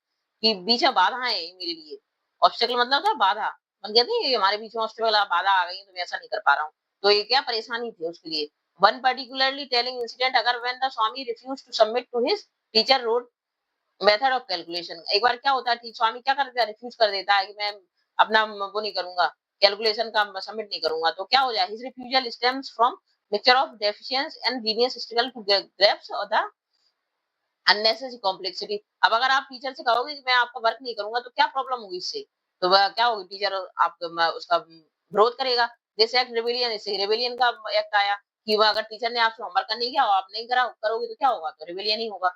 कि बीच में बाधाएँ मेरे लिए, ऑब्स्टेकल मतलब होता है बाधा। मन कहते हैं हमारे बीच में ऑब्स्टेकल बाधा आ गई, तो मैं ऐसा नहीं कर पा रहा हूँ। तो ये क्या परेशानी थी उसके लिए। वन पर्टिकुलरली टेलिंग इंसिडेंट अगर when the Swami refuse to submit to his teacher rote method of calculation. एक बार क्या होता है, स्वामी क्या करता है, रिफ्यूज कर देता है कि मैं अपना वो नहीं करूंगा, कैलकुलेशन का सबमिट नहीं करूंगा। तो क्या हो जाए, his refusal stems from mixture of deficiency and venous struggle to grasp the unnecessary complexity. अब अगर आप टीचर से कहोगे कि मैं आपका वर्क नहीं करूंगा, तो क्या प्रॉब्लम होगी इससे, तो वह क्या होगी, टीचर आप उसका विरोध करेगा। दिस एक्ट रिबेलियन, इससे रिबेलियन का एक्ट आया कि वह अगर टीचर ने आपसे होमवर्क नहीं किया और आप नहीं करा करोगे तो क्या होगा, तो रिबेलियन ही होगा।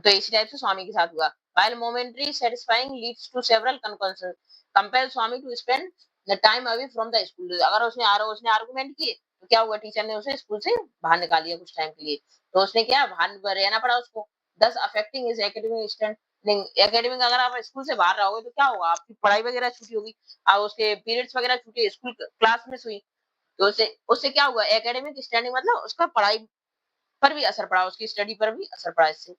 तो इसी टाइप से स्वामी के साथ हुआ। While momentary satisfying leads to several conclusions, compel Swami to spend the time away from the school। अगर उसने आर्गुमेंट किए तो क्या हुआ, टीचर ने उसे स्कूल से बाहर निकाल दिया कुछ टाइम के लिए। तो उसने क्या, बाहर रहना पड़ा उसको, thus affecting his academic standing। Academic, अगर आप स्कूल से बाहर रहोगे तो क्या होगा, आपकी पढ़ाई वगैरह छुट्टी होगी और उसके पीरियड्स वगैरह छुट्टी, स्कूल क्लास मिस हुई। तो उससे उससे क्या हुआ, एकेडमिक स्टैंडिंग मतलब उसका पढ़ाई पर भी असर पड़ा, उसकी स्टडी पर भी असर पड़ा इससे।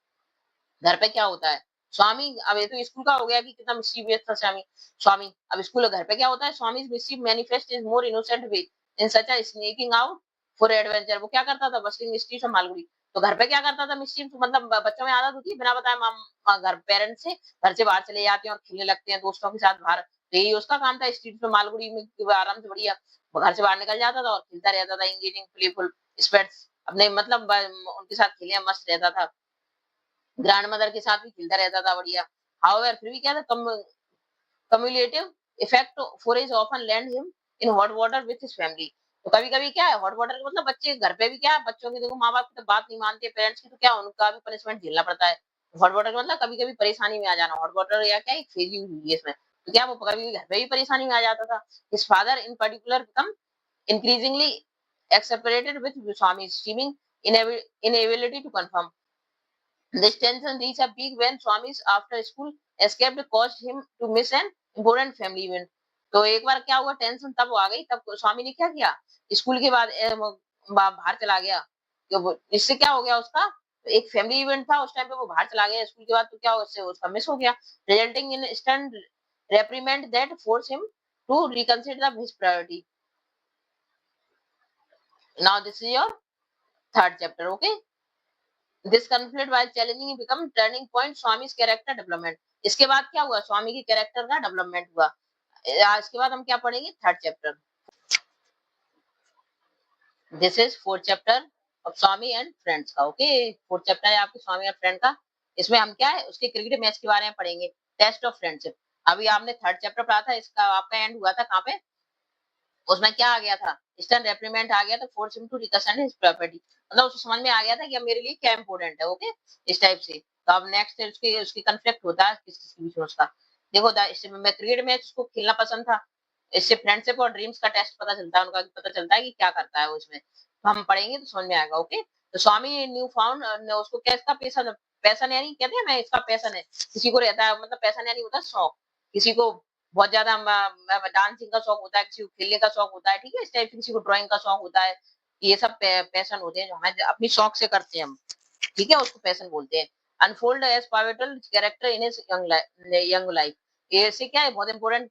घर पे क्या होता है, स्वामी, अब ये तो स्कूल का हो गया कि कितना मिस्चीवियस था स्वामी। स्वामी अब स्कूल घर पे क्या होता है, Swami mischief manifest is more innocent way in such a sneaking out for adventure. वो क्या करता था, बस्टिंग स्ट्रीट्स ऑफ मालगुडी। तो घर पे क्या करता था मिस्चीव, तो मतलब बच्चों में आदत होती है बिना बताए घर पेरेंट्स से घर से बाहर चले जाते हैं और खेलने लगते हैं दोस्तों के साथ बाहर। तो यही उसका काम था, स्ट्रीट में मालगुडी में आराम से बढ़िया घर से बाहर निकल जाता था और खेलता रहता था, इंगेजिंग प्लेफुल स्पेट्स अपने मतलब उनके साथ खेले मस्त रहता था, ग्रैंड मदर के साथ भी खेलता रहता था बढ़िया। हाउएवर फिर भी क्या था, cumulative effect for is often land him in hot water with his family. तो कभी-कभी क्या है, हॉट वाटर मतलब बच्चे घर पे भी क्या है, बच्चों की देखो माँ-बाप की तो बात नहीं मानते पेरेंट्स की, तो क्या उनका भी पनिशमेंट झेलना पड़ता है। हॉट वाटर मतलब कभी-कभी परेशानी में आ जाना, हॉट वाटर या क्या एक फेजी हुई है इसमें। तो क्या वो कभी घर पे भी परेशानी में आ जाता था। His father in particular become increasingly exasperated with Swami's seeming inability to confirm. This tension reached a peak when Swami's after school escape caused him to miss an important family event। तो एक बार क्या हुआ, tension तब आ गई, तब स्वामी ने क्या किया, स्कूल के बाद बाहर चला गया। तो इससे क्या हो गया उसका, तो एक फैमिली इवेंट था उस टाइम पे, वो बाहर चला गया स्कूल के बाद, तो क्या उससे उसका मिस हो गया, resulting in stern reprimand that forced him to reconsider his priority। Now this is your third chapter, okay? This conflict while challenging become turning point स्वामी's character development। इसके बाद क्या हुआ, स्वामी की कैरेक्टर का डेवलपमेंट हुआ। इसके बाद हम क्या पढ़ेंगे, third chapter. This is fourth chapter of Swami and friends का, ओके। फोर्थ चैप्टर है आपके स्वामी और फ्रेंड का। इसमें हम क्या है, उसके क्रिकेट मैच के बारे में पढ़ेंगे, टेस्ट ऑफ फ्रेंडशिप। अभी आपने थर्ड चैप्टर पढ़ा था, इसका आपका एंड हुआ था कहाँ पे, उसमें क्या आ गया था, स्टर्न रेप्रीमेंट आ गया था, force him to reconsider his property. मतलब उसको समझ में आ गया था कि अब मेरे लिए क्या इंपॉर्टेंट है, ओके, इस टाइप से। तो अब नेक्स्ट उसके उसकी कॉन्फ्लिक्ट होता है किस किसके बीच में उसका। देखो मैं क्रिकेट मैच उसको खेलना पसंद था, इससे फ्रेंडशिप और ड्रीम्स का टेस्ट पता चलता है, उनका पता चलता है कि क्या करता है वो इसमें। तो हम पढ़ेंगे तो समझ में आएगा, ओके। तो स्वामी न्यू फाउंड उसको क्या इसका पैसा, पैसा यानी कहते हैं मैं इसका पैसन है, किसी को रहता है मतलब पैसा यानी होता है शौक, किसी को बहुत ज्यादा डांसिंग का शौक होता है, किसी को खेलने का शौक होता है, ठीक है, इस टाइप किसी को ड्राइंग का शौक होता है। ये सब पैशन होते हैं जो हमें अपनी शौक से करते हैं हम, ठीक है, उसको पैशन बोलते हैं। Unfold as pivotal character in his young life. ये से क्या है, बहुत इंपॉर्टेंट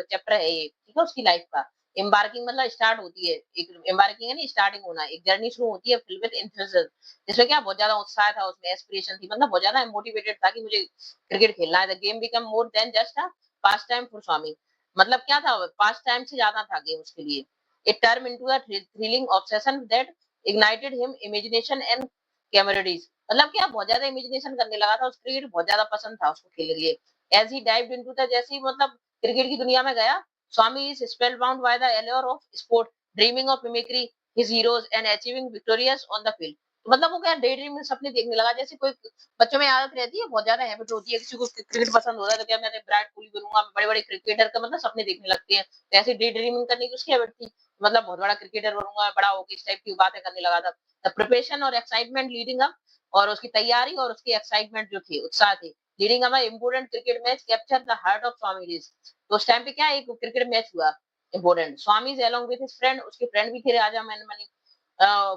चैप्टर है ये, ठीक है, उसकी लाइफ का। एम्बार्किंग मतलब स्टार्ट होती है, एक एम्बार्किंग है ना, स्टार्टिंग होना, एक जर्नी शुरू होती है फिल्ड विद एंथुसियाज्म। जिसमें क्या बहुत ज्यादा उत्साह था उसमें, एस्पिरेशन थी, मतलब बहुत ज्यादा मोटिवेटेड था कि मुझे क्रिकेट खेलना है। The game become more than just a pastime for Swami. मतलब क्या था, पास टाइम से ज्यादा था गेम उसके लिए। It term into a thrilling obsession that ignited him imagination and कैमरेडीज। मतलब क्या बहुत ज्यादा इमेजिनेशन करने लगा था, उस क्रिकेट बहुत ज्यादा पसंद था उसको खेलने के लिए। As he dived into the, जैसे ही मतलब क्रिकेट की दुनिया में गया, Swami is spellbound by the allure of sport, dreaming of mimicry his heroes and achieving victorious on the field. तो मतलब वो क्या डे ड्रीम में सपने देखने लगा, जैसे कोई बच्चों में आदत रहती है, बहुत ज्यादा हैबिट होती है, किसी को क्रिकेट पसंद होता है तो क्या मैं विराट कोहली बनूंगा, बड़े बड़े क्रिकेटर का मतलब सपने देखने लगते हैं, तो ऐसे डे ड्रीमिंग करने की उसकी हैबिट थी, मतलब बहुत बड़ा क्रिकेटर बनूंगा, बड़ा होकर इस टाइप की बातें करने लगा था। द प्रिपरेशन और एक्साइटमेंट लीडिंग अप, और उसकी तैयारी और उसकी एक्साइटमेंट जो थी, उत्साह थी, leading up important cricket match capture the heart of Swami days. तो उस टाइम पे क्या एक क्रिकेट मैच हुआ important, Swami along with his friend, उसके फ्रेंड भी थे राजा मैनमनी,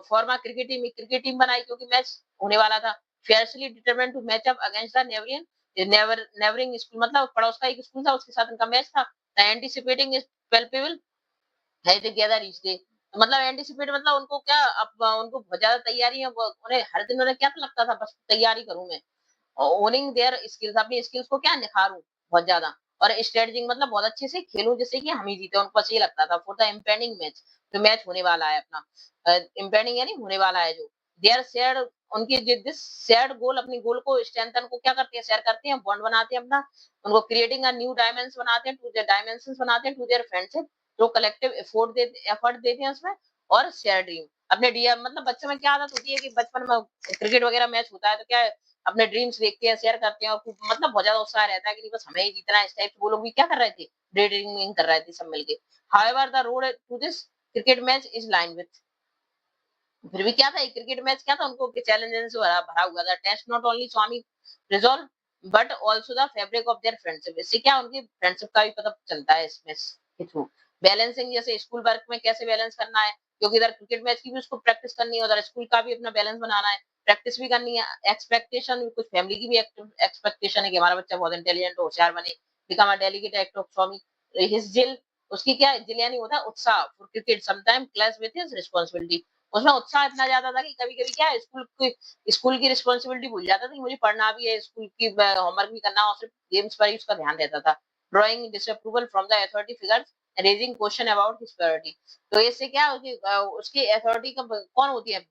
फॉर्मा क्रिकेट टीम बनाई क्योंकि मैच होने वाला था। Fiercely determined to match up against the neighbouring neighbouring school, मतलब पड़ोस का एक स्कूल था उसके साथ उनका मैच था। एंटिसिपेटिंग इज palpable है टुगेदर ईच डे। मतलब एंटिसिपेट मतलब उनको क्या अब उनको बहुत ज्यादा तैयारी है, उन्हें हर दिन उन्हें क्या लगता था, बस तैयारी करूं मैं, ओनिंग देयर स्किल्स, अपनी स्किल्स को क्या निखारूं बहुत ज्यादा, और स्ट्रेटजिंग मतलब बहुत अच्छे से खेलूं जिससे कि हम ही जीते, उनको बस ये लगता था फॉर द इम्पेंडिंग मैच, जो मैच होने वाला है अपना, इम्पेंडिंग यानी होने वाला है जो, देयर शेयर, उनकी दिस शेयर्ड गोल, अपनी गोल को स्ट्रेंथन को क्या करते हैं, शेयर करते हैं, बॉन्ड बनाते हैं अपना, उनको क्रिएटिंग अ न्यू डायमेंशन बनाते हैं, टू द डायमेंशंस बनाते हैं टू देयर फ्रेंडशिप, जो कलेक्टिव एफर्ट देते हैं उसमें, और शेयर ड्रीम, अपने डीएम मतलब बच्चों में क्या आदत होती है कि बचपन में क्रिकेट वगैरह मैच होता है तो क्या है, अपने ड्रीम्स देखते हैं, शेयर करते हैं, और मतलब बहुत ज्यादा उत्साह रहता है कि नहीं बस हमें ही जीतना है, इस टाइप से वो लोग भी क्या कर रहे थे, डे ड्रीमिंग कर रहे थे सब मिलके। However the road to this cricket match is line with, फिर भी क्या था, एक क्रिकेट मैच क्या था, उनको चैलेंजेस से भरा भरा हुआ था, test not only Swami resolve but also the fabric of their friendship, इससे क्या उनकी फ्रेंडशिप का भी पता चलता है इसमें के थ्रू। बैलेंसिंग, जैसे स्कूल वर्क में कैसे बैलेंस करना है, क्योंकि इधर क्रिकेट मैच की भी उसको प्रैक्टिस करनी है, उधर स्कूल का भी अपना बैलेंस बनाना है, प्रैक्टिस भी करनी है, एक्सपेक्टेशन कुछ फैमिली की भी एक्सपेक्टेशन है कि हमारा बच्चा बहुत इंटेलिजेंट हो, होशियार बने, become a delegate act of Swami his जिल, उसकी क्या जिल यानी होता है उत्साह for cricket, sometime clash with his responsibility, उसमें उत्साह इतना ज्यादा था कि कभी-कभी क्या है, स्कूल की रिस्पांसिबिलिटी भूल जाता था कि मुझे पढ़ना भी है, स्कूल की होमवर्क भी करना, और सिर्फ गेम्स पर ही उसका ध्यान रहता था। Drawing disapproval from the authority figures, raising question about his priority, तो इससे क्या उसकी अथॉरिटी कौन होती है,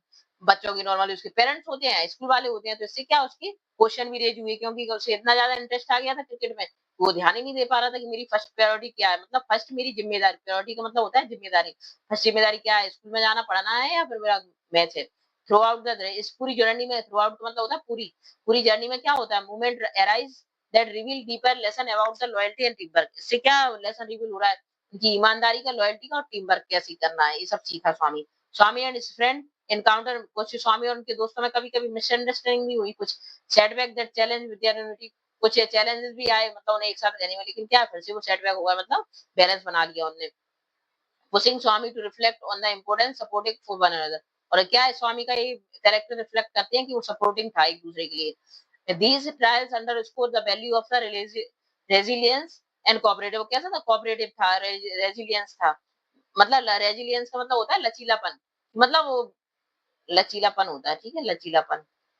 बच्चों की नॉर्मली उसके पेरेंट्स होते हैं, स्कूल वाले होते हैं, तो इससे क्या उसकी क्वेश्चन भी रेज हुए, क्योंकि उसे इतना ज्यादा इंटरेस्ट आ गया था क्रिकेट में, वो ध्यान ही नहीं दे पा रहा था कि मेरी फर्स्ट प्रायोरिटी क्या है, मतलब फर्स्ट मेरी जिम्मेदारी, प्रायोरिटी का मतलब होता है जिम्मेदारी, फर्स्ट जिम्मेदारी क्या है, स्कूल में जाना पढ़ना है या फिर मेरा मैच है। थ्रू आउट द इस पूरी जर्नी में, थ्रू आउट मतलब होता है पूरी, पूरी जर्नी में क्या होता है, movement arise that reveal deeper lesson about the loyalty and team work, इससे क्या लेसन रिवील हो रहा है, उनकी ईमानदारी का, लॉयल्टी का, और टीम वर्क कैसे करना है, ये सब सीखा स्वामी। स्वामी एंड हिज फ्रेंड एनकाउंटर, कुछ स्वामी और उनके दोस्तों में कभी-कभी मिसअंडरस्टैंडिंग भी हुई, कुछ setback that challenge with their unity, कुछ चैलेंजेस भी आए, मतलब उन्हें एक साथ रहने में, लेकिन क्या फिर से वो सेटबैक हुआ, मतलब बैलेंस बना लिया उन्होंने। Pushing Swami to reflect on the importance supporting for one another, और क्या है स्वामी का ये कैरेक्टर रिफ्लेक्ट करते हैं कि वो सपोर्टिंग था एक दूसरे के लिए। These trials underscore the value of the resilience and cooperative, कैसा था, कोऑपरेटिव था, रेजिलियंस था, मतलब रेजिलियंस का मतलब होता है लचीलापन, मतलब वो लचीलापन होता है, ठीक है, लचीलापन,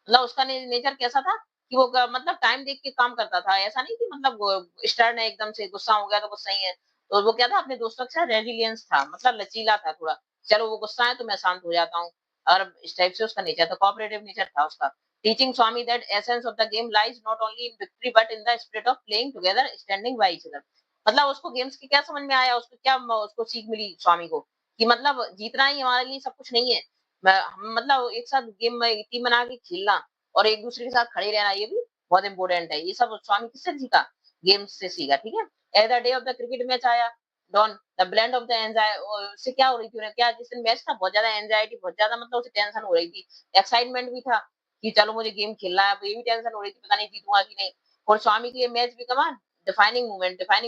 मतलब उसका नेचर कैसा था कि वो मतलब टाइम देख के काम करता था, ऐसा नहीं कि मतलब स्टर्न है एकदम से, गुस्सा हो गया तो गुस्सा ही है, तो वो क्या था, अपने दोस्तों के साथ रेजिलियंस था, मतलब लचीला था थोड़ा, चलो वो गुस्सा है तो मैं शांत हो जाता हूँ, और इस टाइप से उसका नेचर था, कोऑपरेटिव नेचर था उसका। Teaching Swami that essence of the game lies not only in victory but in the spirit of playing together standing by each other, मतलब उसको गेम्स की क्या समझ में आया, उसको क्या उसको सीख मिली स्वामी को, कि मतलब जीतना ही हमारे लिए सब कुछ नहीं है, हम मतलब एक साथ गेम में टीम बना के खेलना, और एक दूसरे के साथ खड़े रहना, ये भी बहुत इंपॉर्टेंट है, ये सब स्वामी किससे सीखा, गेम्स से सीखा, ठीक है। At the day of the cricket match आया dawn, the blend of the उससे क्या हो रही थी उन्हें, क्या जिस दिन मैच था बहुत ज्यादा एंजाइटी, बहुत ज्यादा मतलब उसे टेंशन हो रही थी, एक्साइटमेंट भी था कि चलो मुझे गेम खेलना है, ये भी टेंशन हो रही थी पता नहीं जीतूंगा कि नहीं, और स्वामी के लिए मैच भी कमा डिफाइनिंग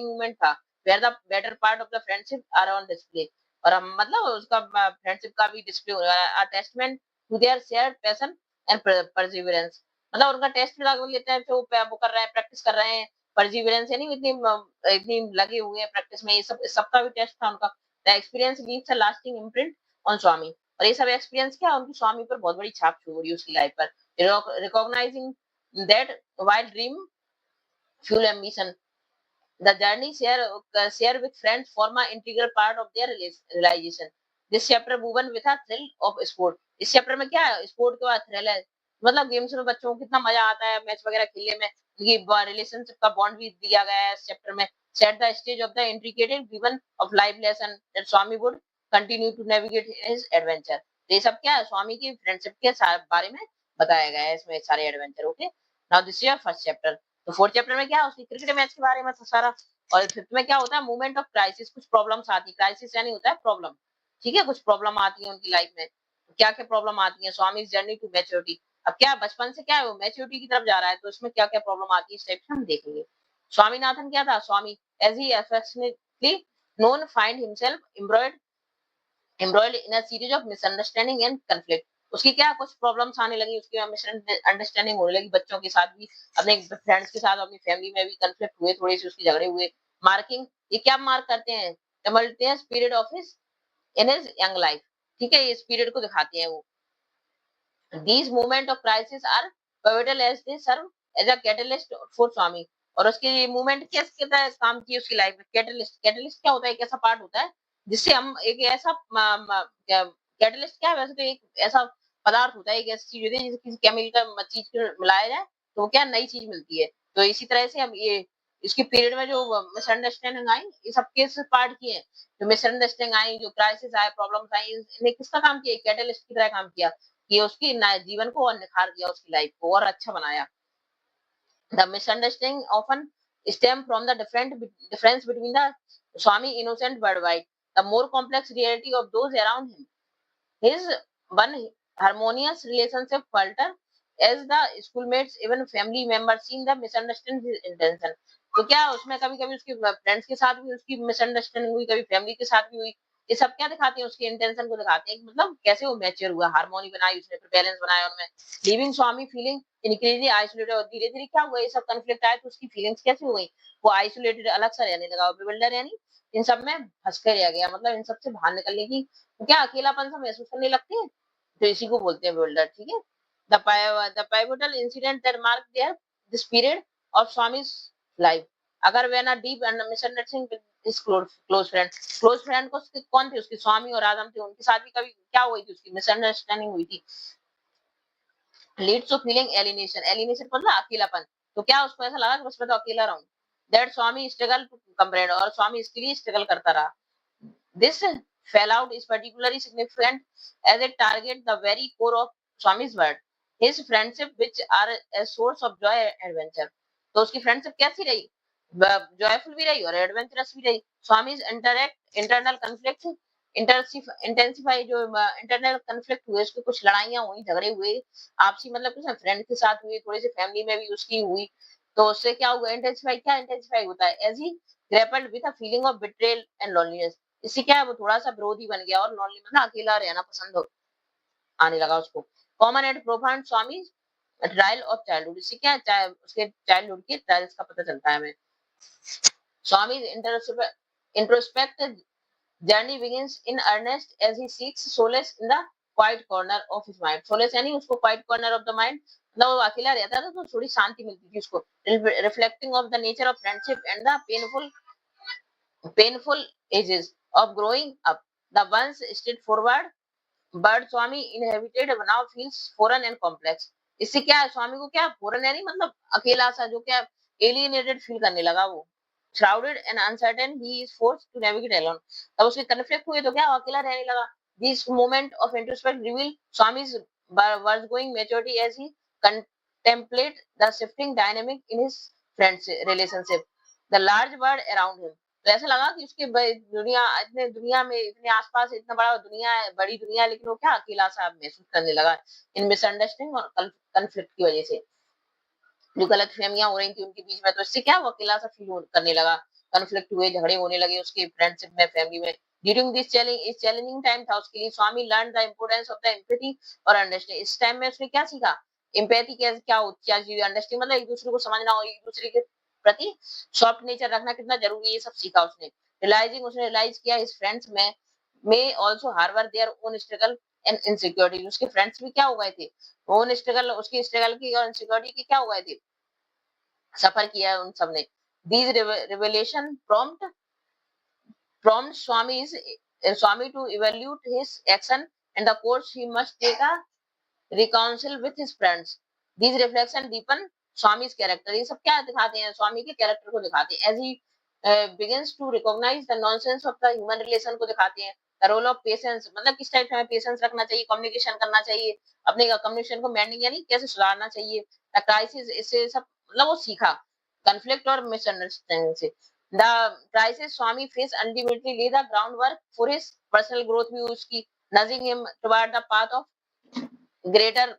मूवमेंट था, where the better part of the friendship are on display, और हम मतलब उसका फ्रेंडशिप का भी डिस्प्ले हो रहा है, attachment to their shared passion and perseverance, मतलब उनका टेस्ट भी लेते हैं, तो वो कर रहे हैं, प्रैक्टिस कर रहे हैं, परसिवरेंस यानी इतनी इतनी लगे हुए हैं प्रैक्टिस में, ये सब सबका भी टेस्ट था उनका। The experience leaves a lasting imprint on Swami, और ये सब एक्सपीरियंस क्या उनकी स्वामी पर बहुत बड़ी छाप छोड़ी उसकी लाइफ पर, recognising that wild dream fuel ambition, the journey share with friends form an integral part of their realization. This chapter woven with a thrill of sport. इस चैप्टर में क्या है, स्पोर्ट के बाद थ्रिल है, मतलब गेम्स में बच्चों को कितना मजा आता है मैच वगैरह खेलने में, ये रिलेशनशिप का बॉन्ड भी दिया गया है इस चैप्टर में। Set the stage of the intricated given of life lesson that Swami would continue to navigate his adventure, तो ये सब क्या है, स्वामी की फ्रेंडशिप के बारे में बताया गया है इसमें सारे adventure. Okay, now this is first chapter. तो फोर्थ चैप्टर में क्या है, उसकी क्रिकेट मैच के बारे में था सारा, और फिफ्थ में क्या होता है, मोमेंट ऑफ क्राइसिस, कुछ प्रॉब्लम्स आती है, क्राइसिस यानी होता है प्रॉब्लम, ठीक है, कुछ प्रॉब्लम आती है उनकी लाइफ में, क्या क्या प्रॉब्लम आती है, स्वामी जर्नी टू मैच्योरिटी, अब क्या बचपन से क्या है वो मैच्योरिटी की तरफ जा रहा है, तो इसमें क्या क्या प्रॉब्लम आती है इस टाइप से हम देखेंगे। स्वामीनाथन क्या था, Swami as he affectionately known find himself embroiled in a series of misunderstanding and conflict, उसकी क्या कुछ प्रॉब्लम्स आने लगी, उसकी मिसअंडरस्टैंडिंग होने लगी बच्चों के साथ भी, अपने फ्रेंड्स के साथ, अपनी फैमिली में भी कन्फ्लिक्ट हुए, थोड़े से उसके झगड़े हुए, मार्किंग, ये क्या मार्क करते हैं, tumultuous period of his in his young life, ठीक है, इस पीरियड को दिखाते हैं वो। These moment of crisis are pivotal as they serve as a catalyst for स्वामी। और उसके ये मूवमेंट कैसे काम किए उसकी लाइफ में, कैटलिस्ट, कैटलिस्ट क्या होता है, एक ऐसा पार्ट होता है जिससे हम एक ऐसा कैटलिस्ट क्या है, वैसे तो एक ऐसा पदार्थ होता है, एक ऐसी चीज होती है जिसे किसी केमिकल चीज को मिलाया जाए तो वो क्या नई चीज मिलती है। तो इसी तरह से हम ये इसकी पीरियड में जो मिसअंडरस्टैंडिंग आई, ये सब केस पार्ट किए हैं। जो मिसअंडरस्टैंडिंग आई, जो क्राइसिस आए, प्रॉब्लम्स आई, इन्हें किसका काम किया, कैटलिस्ट की तरह काम किया, कि उसकी जीवन को और निखार दिया, उसकी लाइफ को और अच्छा बनाया। The misunderstanding often stem from the difference between the Swami innocent but white, the more complex reality of those around him. His one harmonious relationship falter as the schoolmates, even family members seen the misunderstand his intention. तो क्या उसमें कभी कभी उसके friends के साथ भी उसकी मिसअंडरस्टैंडिंग हुई, कभी फैमिली के साथ भी हुई, ये सब क्या दिखाते हैं, उसके इंटेंशन को दिखाते हैं, मतलब कैसे वो मैच्योर हुआ, हार्मोनी बनाई उसने, फिर बैलेंस बनाया उनमें, लिविंग स्वामी फीलिंग इंक्रीजली आइसोलेटेड, और धीरे धीरे क्या हुआ, ये सब कन्फ्लिक्ट आए तो उसकी फीलिंग्स कैसी हो गई, वो आइसोलेटेड अलग सा रहने लगा, बिल्डर यानी इन सब में फंस कर रह गया, मतलब इन सब से बाहर निकलने की क्या अकेलापन सा महसूस करने लगते हैं, तो इसी को बोलते हैं बिल्डर, ठीक है। The pivotal incident that marked their this period of Swami's life, अगर when a deep and misunderstanding with his close friend को कौन थे उसके, स्वामी और आदम थे, उनके साथ भी कभी क्या हुई थी, उसकी मिसअंडरस्टैंडिंग हुई थी, leads to feeling alienation, alienation मतलब अकेलापन, तो क्या उसको ऐसा लगा कि बस मैं तो अकेला रहूं, दैट स्वामी स्ट्रगल टू कंप्रेंड, और स्वामी इसके लिए स्ट्रगल करता रहा। This fallout is particularly significant as it targets the very core of Swami's word, his friendship, which are a source of joy and adventure. तो उसकी फ्रेंडशिप कैसी रही, जॉयफुल भी रही और एडवेंचरस भी रही। Swami's interact internal conflict intensify, जो इंटरनल कन्फ्लिक्ट हुए, उसके कुछ लड़ाइयां हुई, झगड़े हुए आपसी, मतलब कुछ फ्रेंड के साथ हुई, थोड़ी सी फैमिली में भी उसकी हुई, तो उससे क्या हुआ, इंटेंसिफाई, क्या इंटेंसिफाई होता है, as he grappled with a feeling of betrayal and loneliness, इससे क्या है वो थोड़ा सा विरोधी बन गया और लॉनली, मतलब अकेला रहना पसंद आने लगा उसको। Common and profound Swami trial of childhood, इससे क्या है, उसके चाइल्डहुड के ट्रायल्स का पता चलता है हमें। स्वामी introspect journey begins in earnest as he seeks solace in the quiet corner of his mind, solace यानी उसको quiet corner of the mind, मतलब वो अकेला रहता था तो थोड़ी शांति मिलती थी उसको, reflecting of the nature of friendship and the painful ages of growing up, the once straightforward bird Swami inhabited now feels foreign and complex, इससे क्या है, स्वामी को क्या फॉरेन यानी मतलब अकेला सा, जो क्या एलियनेटेड फील करने लगा वो, shrouded and uncertain he is forced to navigate alone, तब उसके कन्फ्लिक्ट हुए तो क्या वो अकेला रहने लगा। This moment of introspect reveal Swami's was going maturity as he contemplate the shifting dynamic in his friends relationship, the large world around him, तो ऐसा लगा कि उसके दुनिया में इतने आसपास इतना बड़ा दुनिया है, बड़ी दुनिया है, लेकिन वो क्या अकेला सा महसूस करने लगा इन मिसअंडरस्टैंडिंग और कन्फ्लिक्ट की वजह से, जो गलत फहमियां हो रही थी उनके बीच में, तो इससे क्या वो अकेला सा फील करने लगा, कन्फ्लिक्ट हुए, झगड़े होने लगे उसके फ्रेंडशिप में, फैमिली में। ड्यूरिंग दिस चैलेंजिंग टाइम था उसके लिए, Swami learn the importance of the empathy और अंडरस्टैंडिंग, इस टाइम में उसने क्या सीखा, एम्पैथी क्या होती है, अंडरस्टैंडिंग मतलब एक दूसरे को समझना और एक दूसरे के प्रति सॉफ्ट नेचर रखना कितना जरूरी है, ये सब सीखा उसने। उसने रियलाइज किया इस फ्रेंड्स में also harbour their own struggle and insecurity, उसके फ्रेंड्स भी क्या हो गए थे, ओन स्ट्रगल, उसकी स्ट्रगल की और इनसिक्योरिटी की क्या हो गए थे, सफर किया है उन सब ने। These revelation prompt Swami to evaluate his action and the course he must take a reconcile with his friends. These reflection deepen Swami's character. ये सब क्या दिखाते हैं, स्वामी के कैरेक्टर को दिखाते हैं। As he begins to recognize the nonsense of the human relation को दिखाते हैं। The role of patience, मतलब किस टाइप से हमें पेशेंस रखना चाहिए, कम्युनिकेशन करना चाहिए, अपने कम्युनिकेशन को मेंटेन यानी कैसे सुधारना चाहिए, द क्राइसिस, इससे सब मतलब वो सीखा कन्फ्लिक्ट और मिसअंडरस्टैंडिंग से। The crisis Swami face ultimately lay the groundwork for his personal growth भी उसकी, nudging him toward the path of greater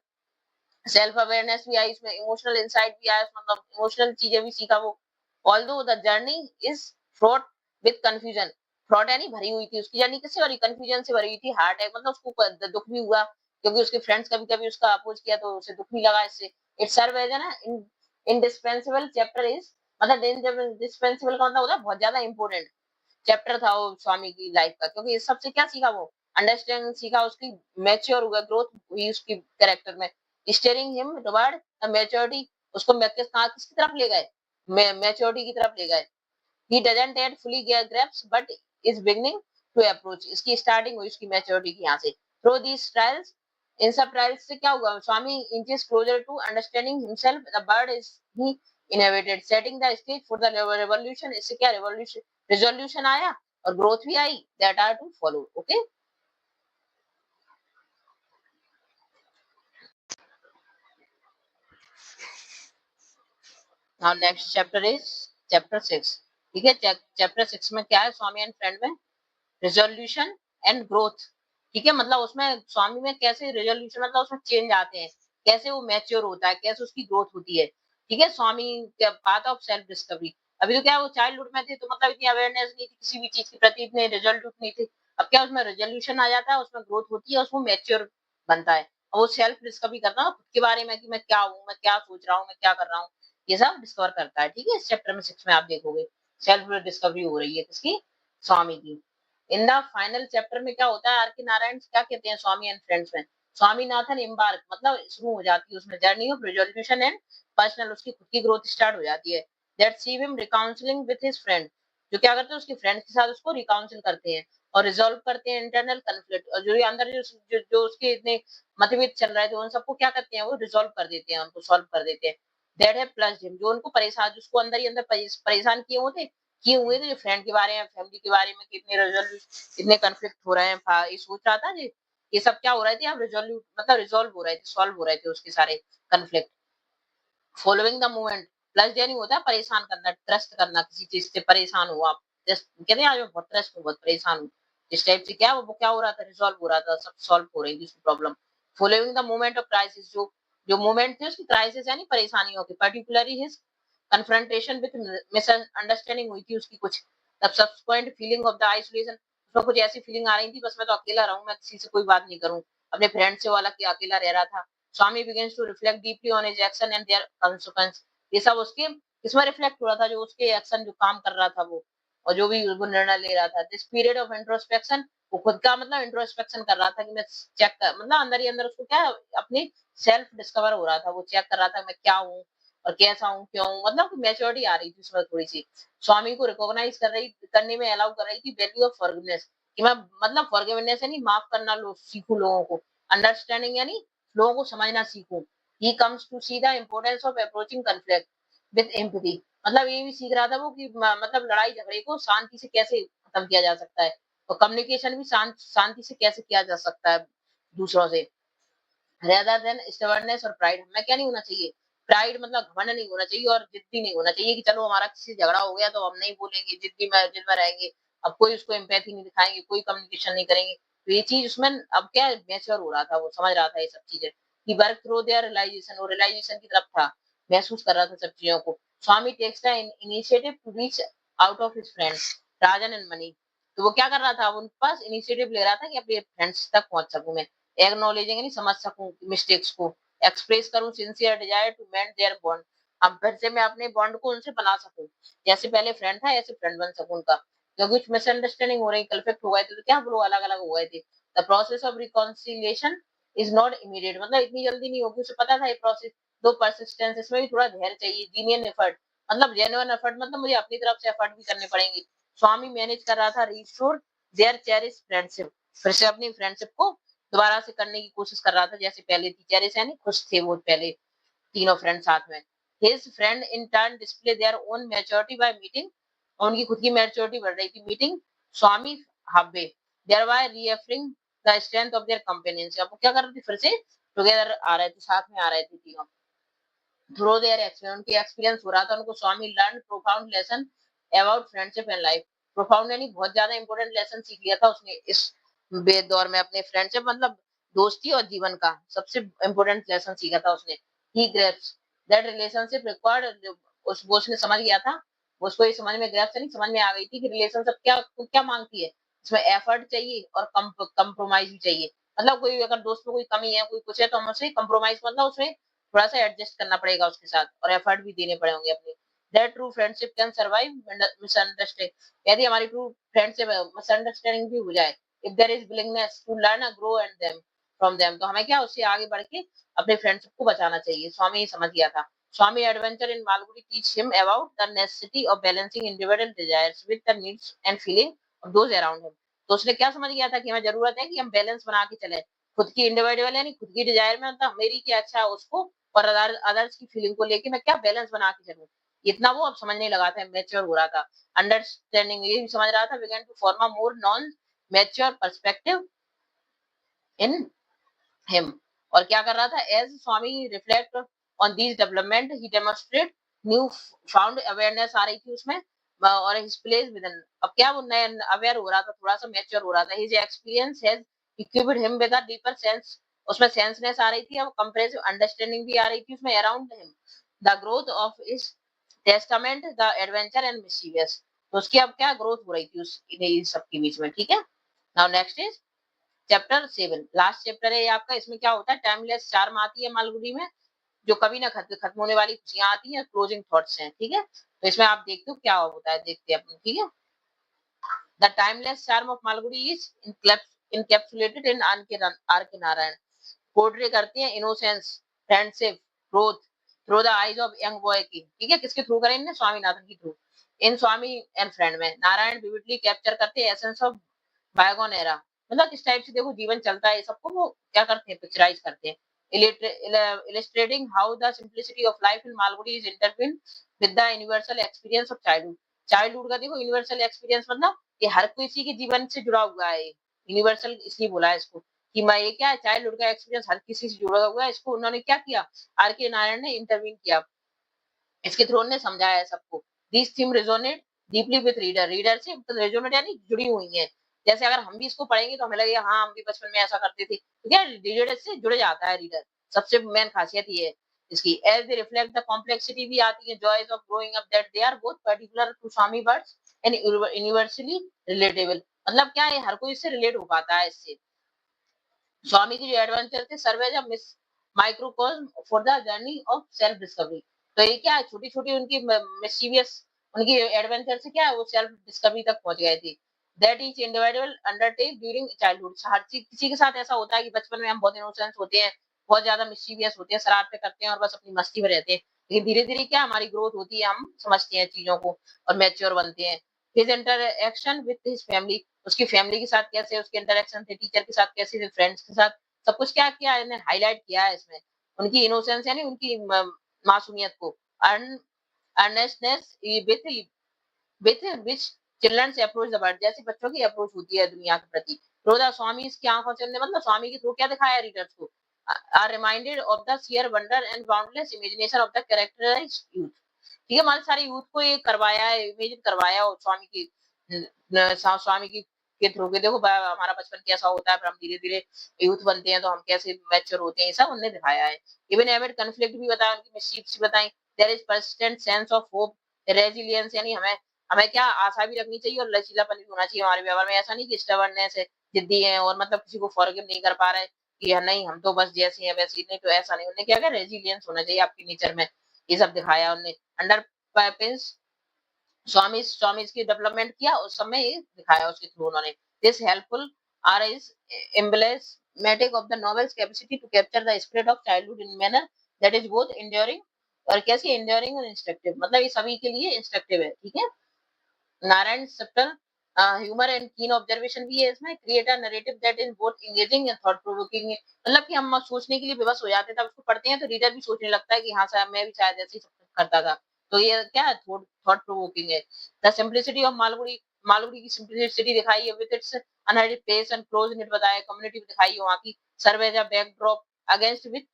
self awareness भी आई इसमें, इमोशनल इंसाइट भी आया, मतलब इमोशनल चीजें भी सीखा वो। Although the journey is fraught with confusion, fraught यानी भरी हुई थी उसकी जर्नी, किससे भरी, कंफ्यूजन से भरी हुई थी, हार्ट अटैक, मतलब उसको दुख भी हुआ क्योंकि उसके फ्रेंड्स कभी कभी उसका अपोज किया तो उसे दुख भी लगा इससे। It serve as an indispensable chapter is मतलब इंडिस्पेंसिबल का मतलब होता है बहुत ज्यादा इंपॉर्टेंट चैप्टर था वो स्वामी की लाइफ का, क्योंकि इस सबसे क्या सीखा वो, अंडरस्टैंडिंग सीखा, उसकी मैच्योर हुआ, ग्रोथ हुई उसकी कैरेक्टर में, steering him toward the maturity, उसको किसकी तरफ ले गए, मैच्योरिटी की तरफ ले गए। He doesn't yet fully grasp but is beginning to approach, इसकी स्टार्टिंग हुई उसकी मैच्योरिटी की यहाँ से। थ्रू दीस ट्रायल्स, इन सब ट्रायल्स से क्या हुआ, Swami inches closer to understanding himself, the bird is he innovated setting the stage for the revolution, इससे क्या रेवोल्यूशन रिजोल्यूशन आया और ग्रोथ भी आई, that are to follow. Okay, now next chapter is chapter 6। ठीक है, चैप्टर 6 में क्या है, स्वामी एंड फ्रेंड में रिजोल्यूशन एंड ग्रोथ। ठीक है, मतलब उसमें स्वामी में कैसे रिजोल्यूशन, मतलब उसमें चेंज आते हैं, कैसे वो मैच्योर होता है, कैसे उसकी ग्रोथ होती है। ठीक है, स्वामी पाथ ऑफ सेल्फ डिस्कवरी। अभी तो क्या वो चाइल्डहुड में थे तो मतलब इतनी अवेयरनेस नहीं थी किसी भी चीज के प्रति, इतने रिजल्ट नहीं थे। अब क्या उसमें रेजोल्यूशन आ जाता है, उसमें ग्रोथ होती है, उसमें मैच्योर बनता है, और वो सेल्फ डिस्कवरी करता है खुद के बारे में कि मैं क्या हूँ, मैं क्या सोच रहा हूँ, मैं क्या कर रहा हूँ, ये सब डिस्कवर करता है। ठीक है, इस चैप्टर में 6 में आप देखोगे सेल्फ डिस्कवरी हो रही है किसकी, स्वामी की। इन द फाइनल चैप्टर में क्या होता है, आर के नारायण क्या कहते हैं स्वामी एंड फ्रेंड्स में, स्वामीनाथन एम्बार्क, मतलब शुरू हो जाती है उसमें journey of resolution and personal, उसकी खुद की ग्रोथ स्टार्ट हो जाती है। That see him reconciling with his friend, जो क्या करते हैं उसके फ्रेंड के साथ उसको रिकाउंसिल करते हैं और रिजोल्व करते हैं इंटरनल कन्फ्लिक्ट, और जो ये अंदर जो उसके इतने मतभेद चल रहे थे उन सबको क्या करते हैं, वो रिजोल्व कर देते हैं, उनको सॉल्व कर देते हैं। दैट है प्लस हिम, जो उनको परेशान, जिसको अंदर ही अंदर परेशान किए हुए थे, फ्रेंड के बारे में, फैमिली के बारे में, कितने रिजोल्व इतने कन्फ्लिक्ट हो रहे हैं, ये सोच रहा था जी, ये सब क्या हो रहे थे, अब रिजोल्व मतलब रिजोल्व हो रहे थे, सॉल्व हो रहे थे उसके सारे conflict. Following the movement, plus यानी होता है परेशान करना, ट्रस्ट करना, किसी चीज से परेशान हो आप, जस्ट कहते हैं आज मैं बहुत ट्रस्ट हूँ, बहुत परेशान हूँ, इस टाइप से क्या वो क्या हो रहा था, रिजॉल्व हो रहा था, सब सॉल्व हो रही थी उसकी problem. Following the moment of crisis, जो जो मोमेंट थे उसकी क्राइसिस यानी परेशानियों की, particularly his confrontation with misunderstanding हुई थी उसकी कुछ, तब subsequent feeling of the isolation, उसमें कुछ ऐसी फीलिंग आ रही थी, बस मैं तो अकेला रहूं, मैं किसी से कोई बात नहीं करूं, अपने फ्रेंड से वाला कि अकेला रह रहा था। स्वामी begins to reflect deeply on his action and their consequence, ये सब उसके इसमें रिफ्लेक्ट हो रहा था, जो उसके एक्शन जो काम कर रहा था वो, और जो भी वो निर्णय ले रहा था। दिस पीरियड ऑफ इंट्रोस्पेक्शन, वो खुद का मतलब इंट्रोस्पेक्शन कर रहा था कि मैं चेक कर, मतलब अंदर ही अंदर उसको क्या अपनी सेल्फ डिस्कवर हो रहा था, वो चेक कर रहा था मैं क्या हूँ और कैसा हूँ, क्यों हूँ, मतलब मैच्योरिटी आ रही थी उसमें थोड़ी सी। स्वामी को रिकॉग्नाइज कर रही करने में अलाउ कर रही थी वैल्यू ऑफ फॉरगिवनेस, कि मैं मतलब फॉरगिवनेस यानी माफ करना, सीखूं लोगों को, अंडरस्टैंडिंग यानी लोगों को समझना सीखूं। He comes to see the importance of approaching conflict with empathy, मतलब ये भी सीख रहा था वो कि मतलब लड़ाई झगड़े को शांति से कैसे खत्म किया जा सकता है, और कम्युनिकेशन भी शांति से कैसे किया जा सकता है दूसरों से, रेदर देन स्टबर्डनेस और प्राइड। हमें क्या नहीं होना चाहिए, प्राइड मतलब घमंड नहीं होना चाहिए, और जिद्दी नहीं होना चाहिए कि चलो हमारा किसी से झगड़ा हो गया तो हम नहीं बोलेंगे, जिद में रहेंगे, अब कोई उसको एम्पैथी नहीं दिखाएंगे, कोई कम्युनिकेशन नहीं करेंगे। तो ये चीज उसमें अब क्या मैच्योर हो रहा था, वो समझ रहा था ये सब चीजें, कि वर्क थ्रू देयर रियलाइजेशन, वो रियलाइजेशन की तरफ था, महसूस कर रहा था सब चीजों को। Swami takes the initiative to reach out of his friends Rajan and Mani, तो वो क्या कर रहा था, उनके पास इनिशिएटिव ले रहा था कि अपने फ्रेंड्स तक पहुंच सकूं मैं, एक्नॉलेजिंग यानी समझ सकूं मिस्टेक्स को, एक्सप्रेस करूं sincere desire to mend their bond, अब फिर से मैं अपने बॉन्ड को उनसे बना सकूं, जैसे पहले फ्रेंड था ऐसे फ्रेंड बन सकूं उनका, क्योंकि कुछ मिसअंडरस्टैंडिंग हो रही, कन्फ्लिक्ट हो गए थे तो क्या हम लोग अलग अलग हो गए थे। The process of reconciliation is not immediate, मतलब इतनी जल्दी नहीं होगी, उसे पता था ये प्रोसेस, दो परसिस्टेंस, इसमें भी थोड़ा धैर्य चाहिए, जीनियन एफर्ट, मतलब जेन्युइन एफर्ट, मतलब मुझे अपनी तरफ से एफर्ट भी करने पड़ेंगे। स्वामी मैनेज कर रहा था रिस्टोर देयर चेरिश फ्रेंडशिप, फिर से अपनी फ्रेंडशिप को दोबारा से करने की कोशिश कर रहा था जैसे पहले थी, चेरिश यानी खुश थे वो पहले तीनों फ्रेंड साथ में। His friend in turn display their own maturity by meeting, उनकी खुद की मैच्योरिटी बढ़ रही थी, मीटिंग स्वामी हाबे, thereby reaffirming the strength of their companionship, अब वो क्या कर रहे थे, फिर से टुगेदर आ रहे थे, साथ में आ रहे थे तीनों। थ्रू देयर एक्सपीरियंस, उनके एक्सपीरियंस हो रहा था उनको, Swami learn profound lesson about friendship and life, profound यानी बहुत ज्यादा इंपॉर्टेंट लेसन सीख लिया था उसने इस बेद दौर में, अपने फ्रेंडशिप मतलब दोस्ती और जीवन का सबसे इंपॉर्टेंट लेसन सीखा था उसने। ही ग्रेप्स दैट रिलेशनशिप रिक्वायर्ड, उस वो उसने समझ गया था, उसको ये समझ में ग्रेप्स नहीं समझ में आ गई थी कि रिलेशनशिप क्या क्या मांगती है, इसमें एफर्ट चाहिए और कंप्रोमाइज भी चाहिए, मतलब कोई अगर दोस्त में कोई कमी है, कोई कुछ है, तो हम उससे कंप्रोमाइज मतलब उसमें थोड़ा सा एडजस्ट करना पड़ेगा उसके साथ, और एफर्ट भी देने पड़ेंगे अपने। that true friendship can survive misunderstanding. यदि हमारी true friendship misunderstanding भी हो जाए, if there is willingness to learn and grow and them from them, तो हमें क्या उससे आगे बढ़ के अपने फ्रेंडशिप को बचाना चाहिए. स्वामी समझ गया था. Swami adventure in Malgudi teach him about the necessity of balancing individual desires with the needs and feeling of those around him. तो उसने क्या समझ गया था कि हमें जरूरत है कि हम बैलेंस बना के चले. खुद की इंडिविजुअल यानी खुद की डिजायर में मतलब मेरी क्या अच्छा है उसको और अदर्स की फीलिंग को लेके मैं क्या बैलेंस बना के चलूं. इतना वो अब समझने लगा था, मैच्योर हो रहा था. अंडरस्टैंडिंग ये भी समझ रहा था. Begin to form a more non mature perspective in him. और क्या कर रहा था, as Swami reflect on this development he demonstrate new found awareness आ रही थी उसमें और हिज प्लेस विद इन. अब क्या वो नया अवेयर हो रहा था, थोड़ा सा मैच्योर हो रहा था. His experience has equipped him with a deeper sense. उसमें सेंसनेस आ रही थी, अब कंप्रेसिव अंडरस्टैंडिंग भी आ रही थी उसमें around him. The growth of his testament the adventure and mischievous. तो उसकी अब क्या ग्रोथ हो रही थी उस सबके बीच में. ठीक है. Now next is chapter 7, last chapter है ये आपका. इसमें क्या होता है, टाइमलेस चार्म आती है मालगुडी में, जो कभी ना खत्म होने वाली खुशियां आती हैं, क्लोजिंग थॉट्स हैं. ठीक है. तो इसमें आप देखते हो क्या होता है, देखते हैं अपन. ठीक है. The timeless charm of Malgudi is encapsulated in are K Narayan. Portray करते हैं innocence, friendship, growth through the eyes of young boy की. ठीक है. किसके थ्रू करेंगे, स्वामीनाथन के through. In Swami and friend में नारायण विविडली कैप्चर करते हैं एसेंस ऑफ बायगोन एरा. मतलब किस टाइप से देखो जीवन चलता है, सबको वो क्या करते हैं, पिक्चराइज करते हैं. illustrating how the simplicity of life in Malgudi is intertwined with the universal experience of childhood. Childhood का देखो यूनिवर्सल एक्सपीरियंस मतलब ये हर किसी के जीवन से जुड़ा हुआ है. यूनिवर्सल इसलिए बोला है इसको कि मैं ये क्या है, चाइल्डहुड का एक्सपीरियंस हर किसी से जुड़ा हुआ है. इसको उन्होंने क्या किया, आर के नारायण ने इंटरवीन किया, इसके थ्रू ने समझाया है सबको. This theme resonate deeply with reader. Reader से रेजोनेट यानी जुड़ी हुई है. जैसे अगर हम भी इसको पढ़ेंगे तो हमें लगेगा हाँ हम भी बचपन में ऐसा करते थे. तो क्या रीडर से जुड़ जाता है रीडर. सबसे मेन खासियत ये है इसकी. As they reflect the complexity भी आती है, joys of growing up that they are both particular to Swami birds and universally relatable. मतलब क्या है, हर कोई इससे रिलेट हो पाता है इससे. स्वामी की जो एडवेंचर थे serve as a microcosm for the journey of self discovery. तो ये क्या है, छोटी छोटी उनकी मिस्चीवियस उनकी एडवेंचर से क्या है वो सेल्फ डिस्कवरी तक पहुंच गए थे. That each individual undertake during childhood. हर चीज किसी के साथ ऐसा होता है कि बचपन में हम बहुत इनोसेंस होते हैं, बहुत ज्यादा मिस्चीवियस होते हैं, शरारतें करते हैं और बस अपनी मस्ती में रहते हैं. लेकिन धीरे धीरे क्या हमारी ग्रोथ होती है, हम समझते हैं चीजों को और मैच्योर बनते हैं. His interaction with his family. उसकी फैमिली के साथ कैसे उसके इंटरेक्शन थे, टीचर के साथ कैसे थे, फ्रेंड्स के साथ, सब कुछ क्या किया है हाईलाइट किया है इसमें. उनकी इनोसेंस यानी उनकी मासूमियत को. अर्नेस्टनेस विथ विथ विच चिल्ड्रन से अप्रोच द वर्ल्ड. जैसे बच्चों की अप्रोच होती है दुनिया के प्रति. रोजा स्वामी की आंखों से मतलब स्वामी के थ्रू क्या दिखाया रीडर्स को, are reminded of the sheer wonder and boundless imagination of the characterized youth. ठीक है. हमारे सारे यूथ को ये करवाया है, इमेजिन करवाया और स्वामी की स्वामी की के थ्रू के देखो हमारा बचपन कैसा होता है, फिर हम धीरे धीरे यूथ बनते हैं तो हम कैसे मैच्योर होते हैं, ये सब उन्होंने दिखाया है. इवन एमिड कन्फ्लिक्ट भी बताया, उनकी मिसचीफ्स बताई. There is persistent sense of hope, resilience यानी हमें हमें क्या आशा भी रखनी चाहिए और लचीलापन भी होना चाहिए हमारे व्यवहार में. ऐसा नहीं कि स्टबर्ननेस है, जिद्दी है और मतलब किसी को फॉरगिव नहीं कर पा रहे कि नहीं हम तो बस जैसे हैं वैसे ही. नहीं, तो ऐसा नहीं. उन्होंने क्या किया, रेजिलियंस होना चाहिए आपके नेचर में. ये सब दिखाया उन्होंने. अंडर पिंस स्वामी की डेवलपमेंट किया उस समय ये दिखाया उसके थ्रू उन्होंने. This helpful are is emblematic of the novel's capacity to capture the spirit of childhood in manner that is both enduring और कैसे एंड्योरिंग और इंस्ट्रक्टिव. मतलब ये सभी के लिए इंस्ट्रक्टिव है. ठीक है. नारायण सप्टल ह्यूमर एंड कीन ऑब्जर्वेशन भी है इसमें. Create a narrative that is both engaging and thought provoking. मतलब कि हम सोचने के लिए विवश हो जाते हैं, तब उसको पढ़ते हैं तो रीडर भी सोचने लगता है कि हाँ सर मैं भी शायद ऐसे ही सब कुछ करता था. तो ये क्या है, थॉट प्रोवोकिंग है. The simplicity of Malgudi. Malgudi की सिंपलिसिटी दिखाई है with its unhurried pace and close knit बताया. कम्युनिटी दिखाई है वहाँ की. Serves as a backdrop against with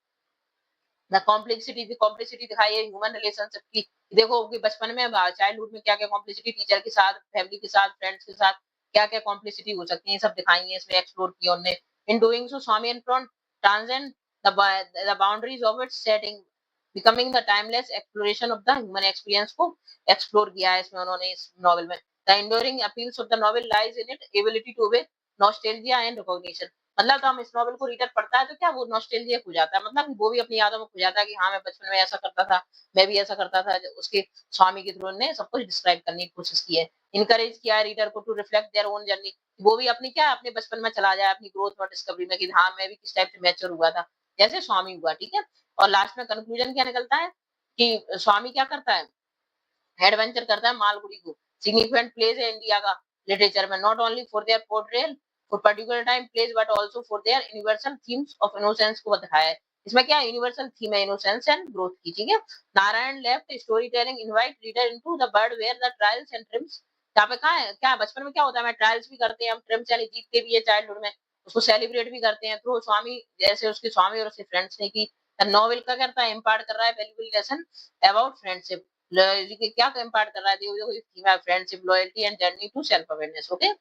the complexity दिखाई है ह्यूमन रिलेशनशिप की. देखो कि बचपन में चाइल्डहुड में क्या क्या कॉम्प्लेक्सिटी, टीचर के साथ, फैमिली के साथ, फ्रेंड्स के साथ क्या क्या कॉम्प्लेक्सिटी हो सकती है, सब दिखाई है इसमें, एक्सप्लोर किया उन्होंने. In doing so Swami and from transcend the boundaries of its setting, becoming the timeless exploration of the human experience को एक्सप्लोर किया है इसमें उन्होंने इस नॉवेल में. The enduring appeals of the novel lies in it ability two way nostalgia and recognition. मतलब तो हम इस नॉवेल को रीडर पढ़ता है तो क्या वो नॉस्टैल्जिया हो जाता है, मतलब वो भी अपनी यादों में खो जाता है कि हाँ मैं बचपन में ऐसा करता था, मैं भी ऐसा करता था। उसके स्वामी के थ्रू ने सब कुछ डिस्क्राइब करने की कोशिश की है, इनकरेज किया है रीडर को to reflect their own journey. वो भी अपनी क्या अपने बचपन में चला जाए, अपनी ग्रोथ और डिस्कवरी में कि हाँ मैं भी किस टाइप से मैच्योर हुआ था, जैसे स्वामी हुआ। ठीक है, और लास्ट में कंक्लूजन क्या निकलता है कि स्वामी क्या करता है, एडवेंचर करता है मालगुडी को। सिग्निफिकेंट प्लेस है इंडिया का लिटरेचर में, not only for their portrayal for particular time place but also for their universal themes of innocence को दिखाया है। इसमें क्या यूनिवर्सल थीम है, इनोसेंस एंड ग्रोथ की। ठीक है, Narayan left story telling invite reader into the world where the trials and trims. यहाँ पे कहा है क्या बचपन में क्या होता है, मैं ट्रायल्स भी करते हैं, हम ट्रिम्स यानी जीतते भी है चाइल्डहुड में, उसको सेलिब्रेट भी करते हैं। थ्रू स्वामी जैसे उसके स्वामी और उसके फ्रेंड्स ने की नॉवेल का करता है, इम्पार्ट कर रहा है वैल्यूबल लेसन अबाउट फ्रेंडशिप। क्या इम्पार्ट कर रहा है, देखो friendship, loyalty and journey to self awareness. Okay,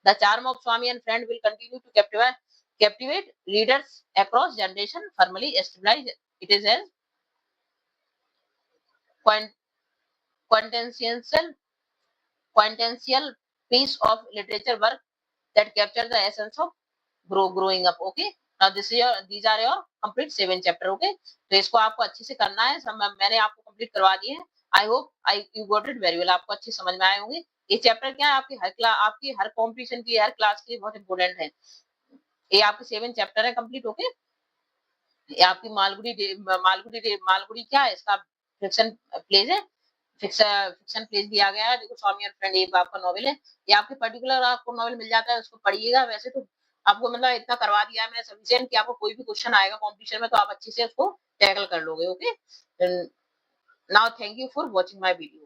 the charm of Swami and friend will continue to captivate readers across generation, firmly establish it is as quintessential quintessential piece of literature work that captures the essence of growing up. Okay, now these are your complete 7 chapter. Okay, तो इसको आपको अच्छे से करना है, मैंने आपको complete करवा दिए हैं। I hope you got it very well, आपको अच्छे समझ में आए होंगे। ये चैप्टर क्या है, आपकी हर कॉम्पिटिशन की, हर क्लास के लिए बहुत इंपॉर्टेंट है। ये आपके 7 चैप्टर है कंप्लीट। ओके, ये आपकी मालगुड़ी क्या है, इसका फिक्शन प्लेज है, फिक्शन प्लेज दिया गया है। देखो स्वामी और फ्रेंड ये आपका नॉवेल है, ये आपके पर्टिकुलर आपको नॉवेल मिल जाता है, उसको पढ़िएगा। वैसे तो आपको मतलब इतना करवा दिया है मैंने सफिशिएंट कि आपको कोई भी क्वेश्चन आएगा कॉम्पिटिशन में तो आप अच्छे से उसको टैकल कर लोगे। Okay, now thank you for watching my video.